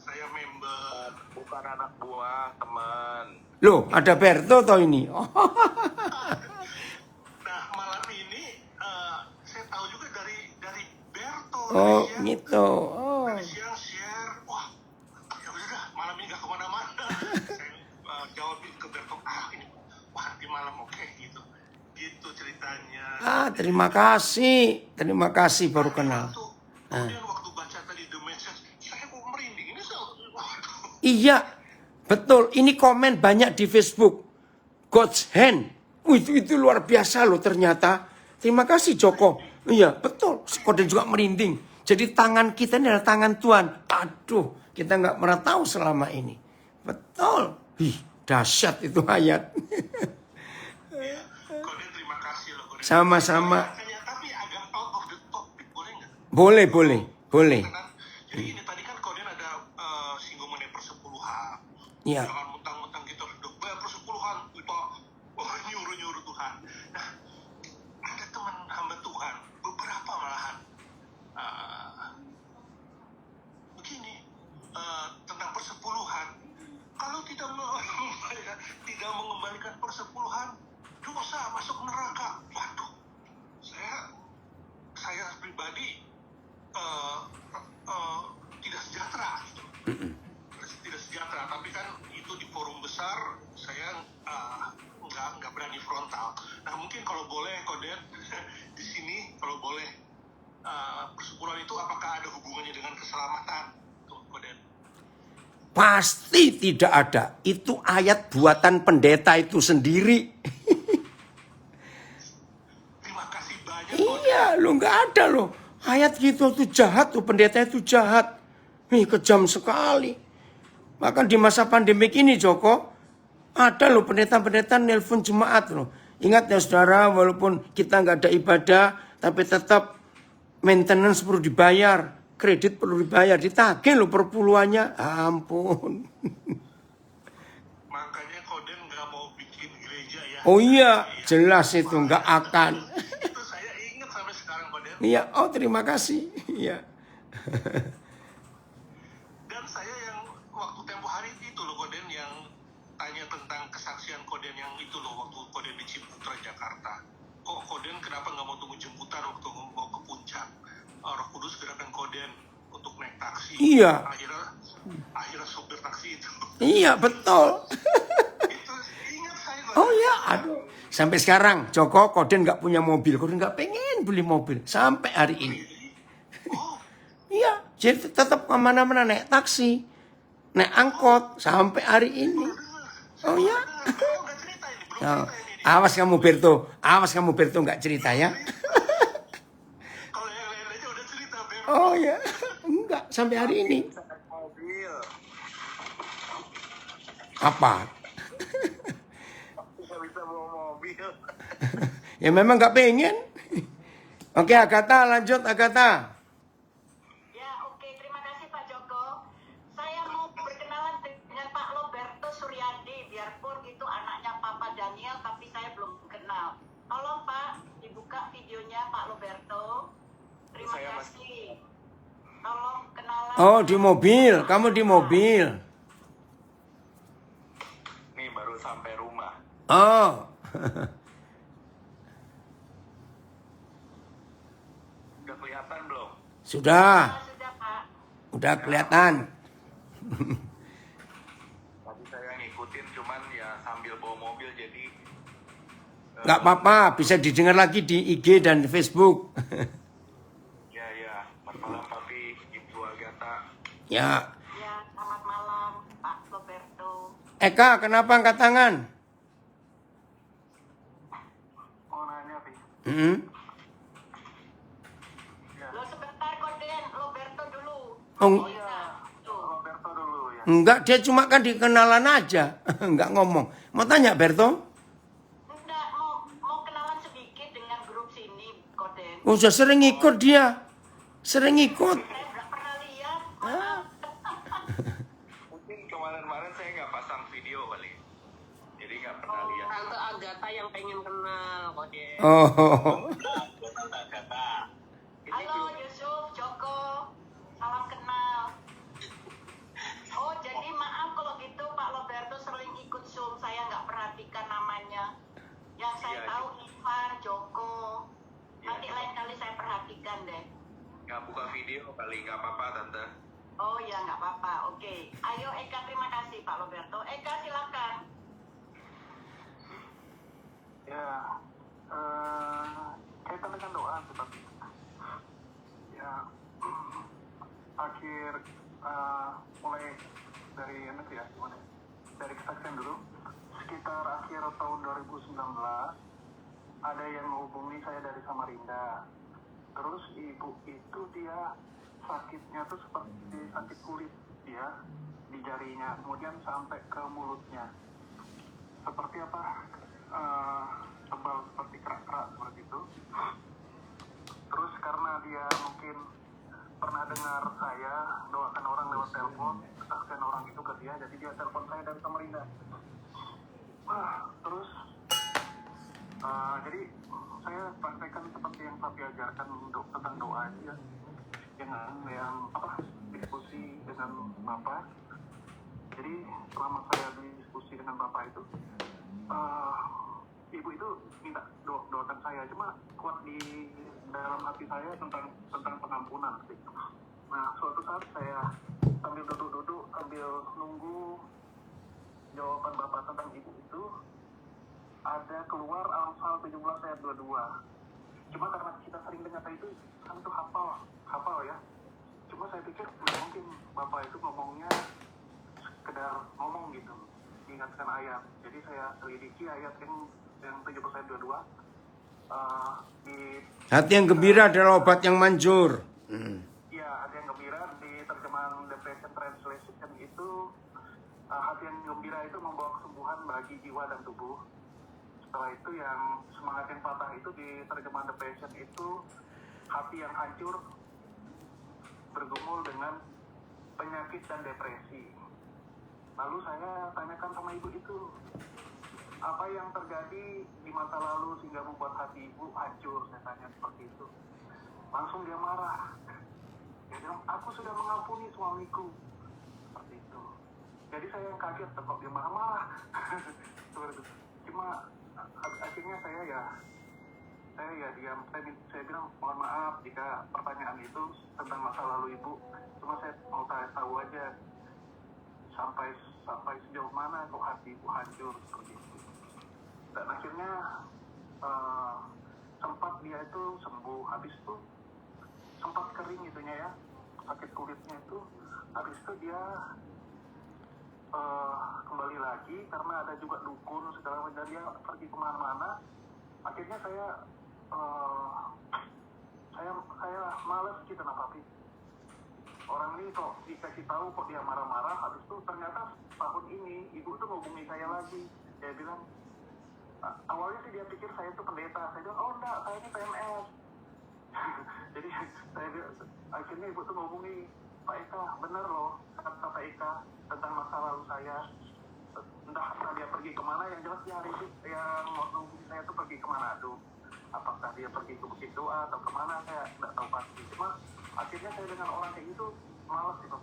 Saya member. Bukan anak buah, teman. Loh, ada Berto toh ini. Oh. Nah, malam ini saya tahu juga dari Berto. Oh, Dari siang. gitu. Oh. Dari siang share. Wah, ya udah, malam ini gak kemana-mana. Saya jawab ke Berto. Ini, wah nanti malam oke gitu. Gitu ceritanya. Terima kasih. Terima kasih baru kenal. Kemudian waktu baca tadi The Message, saya kok merinding. Ini waduh. Iya, betul. Ini komen banyak di Facebook. God's hand. Itu luar biasa loh ternyata. Terima kasih Joko. Iya, betul. Koden juga merinding. Jadi tangan kita ini adalah tangan Tuhan. Aduh, kita nggak pernah tahu selama ini. Betul. Dahsyat itu ayat. Koden terima kasih loh. Koden. Sama-sama. Tapi agak out of the topic, boleh nggak? Boleh. Jadi ini tadi kan Koden ada singgung mengenai persepuluhan. Iya. Jangan mentang-mentang kita udah bayar persepuluhan, kita nyuruh-nyuruh Tuhan. Nah, ada teman hamba Tuhan, beberapa malahan begini tentang persepuluhan. Kalau tidak mengembalikan persepuluhan, dosa masuk neraka. Waduh, saya pribadi tidak sejahtera gitu. Tidak sejahtera, tapi kan itu di forum besar saya nggak berani frontal. Nah mungkin kalau boleh Koden di sini kalau boleh persekutuan itu apakah ada hubungannya dengan keselamatan tuh Koden? Pasti tidak ada. Itu ayat buatan pendeta itu sendiri. Terima kasih banyak. Iya, lo nggak ada loh. Ayat gitu itu jahat tuh, pendeta itu jahat. Kejam sekali. Bahkan di masa pandemik ini Joko, ada loh pendeta-pendeta nelpon jemaat loh. Ingat ya saudara, walaupun kita nggak ada ibadah, tapi tetap maintenance perlu dibayar, kredit perlu dibayar, ditagih loh perpuluhannya. Ampun. Makanya Koden nggak mau bikin gereja ya. Oh iya, jelas itu nggak akan. Itu saya ingat sampai sekarang Koden. Iya, oh terima kasih. Iya. Dan saya yang waktu tempo hari itu loh Koden yang tanya tentang kesaksian Koden yang itu loh waktu Koden di Ciputra Jakarta. Kok Koden kenapa nggak mau tunggu jemputan waktu mau ke puncak? Roh Kudus gerakan Koden untuk naik taksi. Iya. Akhirnya sopir taksi itu. Iya, betul. Itu ingat saya. Oh ya, aduh. Sampai sekarang Joko Koden nggak punya mobil, Koden nggak pengen beli mobil sampai hari ini. Oh, Iya, jadi tetap kemana-mana naik taksi, naik angkot sampai hari ini. Oh ya. belum nggak cerita ini, belum Oh, cerita ini. awas kamu Berto nggak cerita ya. Kalau yang lain aja udah cerita, Beb. Oh ya, enggak sampai hari ini. Mobil. Apa? Bisa bawa mobil. Ya memang nggak pengen. Oke, Agatha lanjut Agatha. Ya, oke. Terima kasih Pak Joko. Saya mau berkenalan dengan Pak Roberto Suryadi, biarpun itu anaknya Papa Daniel, tapi saya belum kenal. Tolong Pak, dibuka videonya Pak Roberto. Terima Saya kasih. Tolong kenalan. Oh di mobil, kamu di mobil. Nih baru sampai rumah. Oh. Udah kelihatan belum? Sudah, Sudah Pak. udah kelihatan. Tadi saya ngikutin cuman ya sambil bawa mobil jadi Nggak apa-apa, bisa didengar lagi di IG dan Facebook. ya. Selamat malam Papi, Ibu Agatha. Ya, Ya, selamat malam Pak Roberto. Eka kenapa angkat tangan? Mau nanya Pi. Hmm? Lo sebentar Koden, Roberto dulu. Oh, Roberto dulu ya. enggak, dia cuma kan dikenalan aja. Enggak ngomong. Mau tanya Berto? Enggak, mau kenalan sedikit dengan grup sini, Koden. Udah sering ikut dia. Sering ikut. Saya nggak pernah lihat, maaf. Mungkin kemarin-kemarin saya nggak pasang video kali. Jadi nggak pernah lihat. Tante Agatha yang pengen kenal kok dia. Oh. Agatha. Halo Yusuf, Joko, salam kenal. Oh, jadi maaf kalau gitu Pak Roberto sering ikut Zoom, saya nggak perhatikan namanya. Yang saya Iya, tahu Ivan, Joko. Nanti lain kali saya perhatikan deh. Nggak buka video kali, nggak apa-apa Tante. Oh ya, nggak apa-apa. Oke. Ayo Eka, terima kasih Pak Roberto. Eka, silakan. Ya, kaitan dengan doa tetapi ya akhir mulai dari ini ya gimana ya? Dari kesaksian dulu sekitar akhir tahun 2019 ada yang menghubungi saya dari Samarinda. Terus ibu itu dia sakitnya tuh seperti sakit kulit ya di jarinya, kemudian sampai ke mulutnya. Seperti apa? Tebal seperti kerak-kerak seperti itu. Terus karena dia mungkin pernah dengar saya doakan orang lewat telepon, kesaksian orang itu ke dia, jadi dia telepon saya dari Samarinda. Terus jadi saya praktekkan seperti yang Papi ajarkan untuk tentang doa itu ya, yang diskusi dengan Bapak. Jadi selama saya diskusi dengan Bapak itu, ibu itu minta doakan saya, cuma kuat di dalam hati saya tentang pengampunan sih. Nah, suatu saat saya sambil duduk-duduk, sambil nunggu jawaban Bapak tentang ibu itu, ada keluar Amsal 17 ayat 22. Cuma karena kita sering dengar itu, kan itu hafal ya. Cuma saya pikir nggak mungkin Bapak itu ngomongnya sekedar ngomong gitu, mengingatkan ayat. Jadi saya selidiki ayat yang 17 ayat 22. Di Hati yang gembira adalah obat yang manjur. ya, hati yang gembira di terjemahan The Passion Translation itu, hati yang gembira itu membawa kesembuhan bagi jiwa dan tubuh. Setelah itu yang semangat yang patah itu di terjemahan The Passion itu, hati yang hancur bergumul dengan penyakit dan depresi. Lalu saya tanyakan sama ibu itu, apa yang terjadi di masa lalu sehingga membuat hati ibu hancur? Saya tanya seperti itu. Langsung dia marah. Dia bilang, aku sudah mengampuni suamiku. Seperti itu. Jadi saya yang kaget, kok dia marah-marah. Cuma akhirnya saya diam. Saya bilang, mohon maaf jika pertanyaan itu tentang masa lalu ibu. Cuma saya mau tahu aja sampai sejauh mana kok hati ibu hancur seperti itu. Dan akhirnya sempat dia itu sembuh. Habis itu sempat kering itunya ya, sakit kulitnya itu. Habis itu dia kembali lagi karena ada juga dukun segala macam, dia pergi kemana-mana. Akhirnya saya malas gitu nah papi. Orang ini kok dikasih tahu kok dia marah-marah. Habis itu ternyata tahun ini ibu tuh ngubungi saya lagi. Dia bilang, awalnya sih dia pikir saya itu pendeta. Saya bilang, oh enggak, saya ini PNS. Jadi akhirnya ibu tuh ngomongin, Pak Eka, bener loh kata Pak Eka tentang masa lalu saya. Entah dia pergi kemana, yang jelas dia hari itu yang waktu saya tuh pergi ke Manado. Apakah dia pergi ke Bukit Doa atau kemana, saya nggak tahu pasti. Cuma akhirnya saya dengan orang kayak gitu malas sih Pak.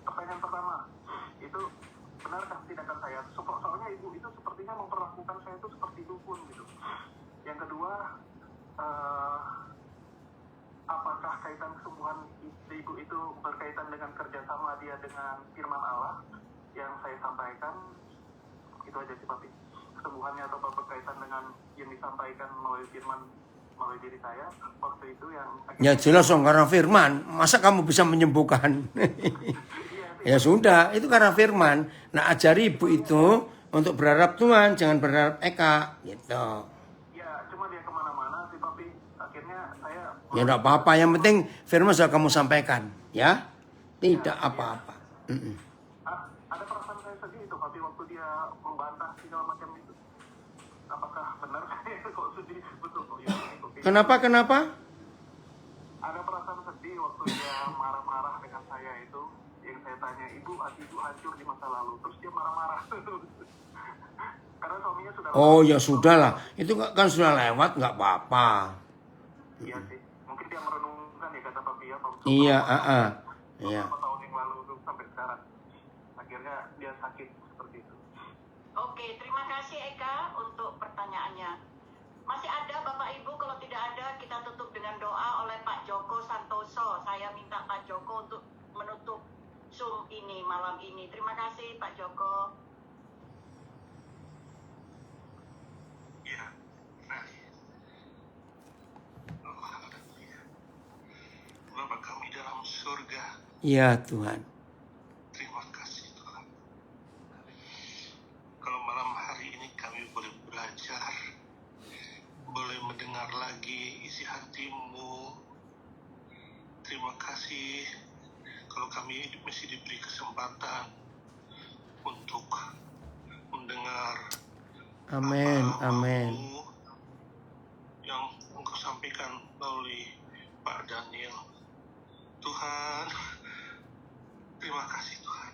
Pertanyaan pertama itu, benarkah tindakan saya? Soalnya ibu itu sepertinya memperlakukan saya itu seperti dukun gitu. Yang kedua, apakah kaitan kesembuhan ibu itu berkaitan dengan kerjasama dia dengan firman Allah yang saya sampaikan? Itu aja sih Papi. Kesembuhannya atau berkaitan dengan yang disampaikan melalui firman melalui diri saya waktu itu yang... Ya jelas dong, karena firman. Masa kamu bisa menyembuhkan? Ya sudah, itu karena firman. Nah, ajari ibu itu untuk berharap Tuhan, jangan berharap Eka gitu. Ya, cuma dia kemana-mana sih Papi. Akhirnya saya... Ya enggak apa-apa, yang penting firman sudah kamu sampaikan, ya. Tidak apa-apa. Ada perasaan saya sedih itu Papi waktu dia membantah segala macam itu. Apakah benar saya kok sedih betul kok ya? Kenapa? Ada perasaan sedih waktu dia marah-marah dengan saya itu. Yang saya tanya, ibu, hati ibu hancur di masa lalu. Terus dia marah-marah. Karena suaminya sudah... Oh ya sudahlah, itu kan sudah lewat, nggak apa-apa. Iya sih. Mungkin dia merenungkan ya kata Papi ya. Iya, iya. Beberapa tahun yang lalu tuh sampai sekarang. Akhirnya dia sakit seperti itu. Oke, terima kasih Eka untuk pertanyaannya. Masih ada Bapak Ibu? Kalau tidak ada, kita tutup dengan doa oleh Pak Joko Santoso. Saya minta Pak Joko untuk menutup Zoom ini malam ini. Terima kasih Pak Joko. Ya, Bapa kami dalam surga, Ya Tuhan. terima kasih Tuhan. Kalau malam hari ini kami boleh belajar, boleh mendengar lagi isi hati-Mu. Terima kasih kalau kami masih diberi kesempatan untuk mendengar Amin, apa amin. maumu yang Engkau sampaikan melalui Pak Daniel. Tuhan, terima kasih Tuhan.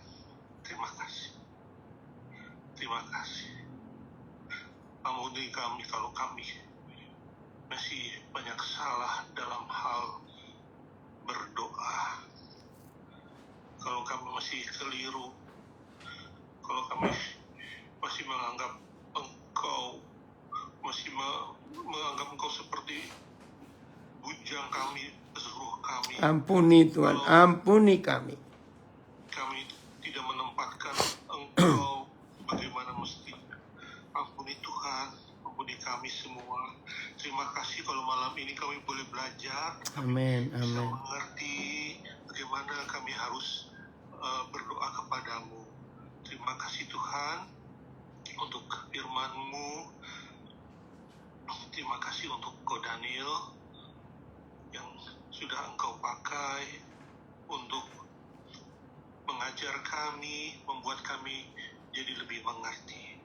Terima kasih. Terima kasih. Ampuni kami kalau kami masih banyak salah dalam hal berdoa. Kalau kami masih keliru, kalau kami masih menganggap Engkau menganggap Engkau seperti bujang kami, seluruh kami Ampuni Tuhan, ampuni kami. Kami tidak menempatkan Engkau bagaimana mestinya. Ampuni Tuhan, ampuni kami semua. Terima kasih kalau malam ini kami boleh belajar, Amin, bisa amin. mengerti bagaimana kami harus berdoa kepadamu. Terima kasih Tuhan untuk firman-Mu. Terima kasih untuk Ko Daniel yang sudah Engkau pakai untuk mengajar kami, membuat kami jadi lebih mengerti.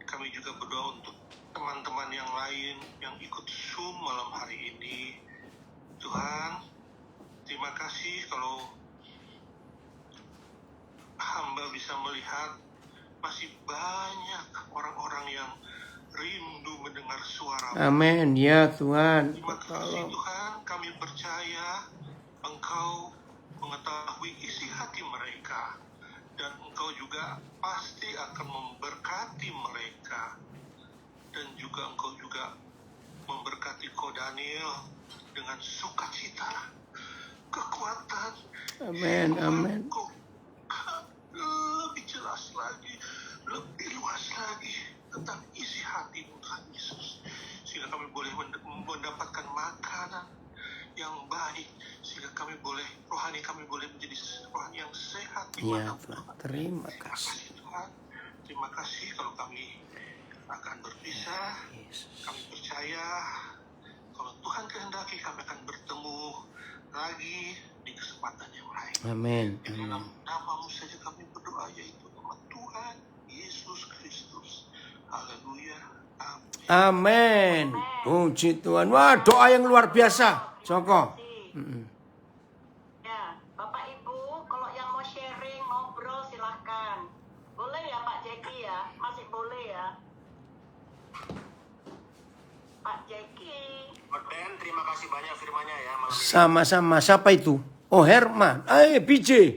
Kami juga berdoa untuk teman-teman yang lain yang ikut Zoom malam hari ini. Tuhan, terima kasih kalau hamba bisa melihat masih banyak orang-orang yang rindu mendengar suara. Amin, ya Tuhan. Terima kasih Tolong. Tuhan, kami percaya Engkau mengetahui isi hati mereka dan Engkau juga pasti akan memberkati mereka dan juga Engkau juga memberkati Ko Daniel dengan sukacita, kekuatan. Amin, amin. Engkau lebih jelas lagi, lebih luas lagi tentang isi hati Tuhan Yesus, sehingga kami boleh mendapatkan makanan yang baik, sehingga rohani kami boleh menjadi rohani yang sehat di Ya mata Tuhan, Tuhan. terima Terima kasih. kasih Tuhan, terima kasih kalau kami akan berpisah. Yesus. Kami percaya kalau Tuhan kehendaki kami akan bertemu lagi di kesempatan yang lain. Amin, Di dalam amin. nama-Mu saja kami berdoa, yaitu nama Tuhan Yesus Kristus. Haleluya. Amin. Amin. Puji Tuhan. Wah, doa yang luar biasa, Joko. Ya, Bapak Ibu, kalau yang mau sharing, ngobrol silahkan. Boleh ya Pak Jeki ya? Masih boleh ya? Pak Jeki. Den, terima kasih banyak firmannya ya malam ini. Sama-sama. Siapa itu? Oh, Herman. BJ.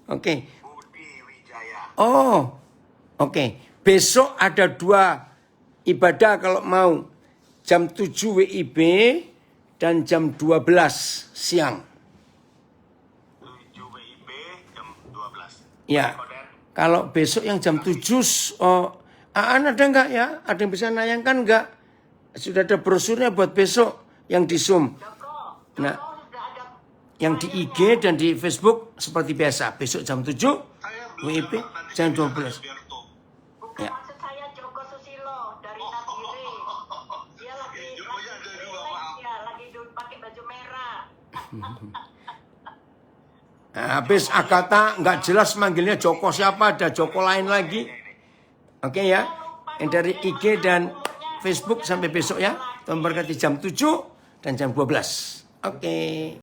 Oke. Budi Wijaya. Oh, oke. Besok ada 2 ibadah kalau mau. Jam 7 WIB dan jam 12 siang. 7 WIB jam 12. Ya. Ko Den. Kalau besok yang jam 7, Aan ada nggak ya? Ada yang bisa nayangkan nggak? Sudah ada brosurnya buat besok yang di Zoom. Joko, Nah, sudah ada yang di IG dan di Facebook seperti biasa. Besok jam 7, Saya belum WIB dapat, nanti jam saya bilang 12. ke Berto. bukan Ya. maksud saya Joko Susilo dari Nabire. Dia lagi Ya, Jokonya ada dua, relax maaf. ya, lagi pakai baju merah. Nah, habis Agatha nggak jelas manggilnya Joko siapa, ada Joko lain lagi. Oke ya, yang dari IG dan Facebook sampai besok ya. Tuhan berkati jam 7 dan jam 12. Oke.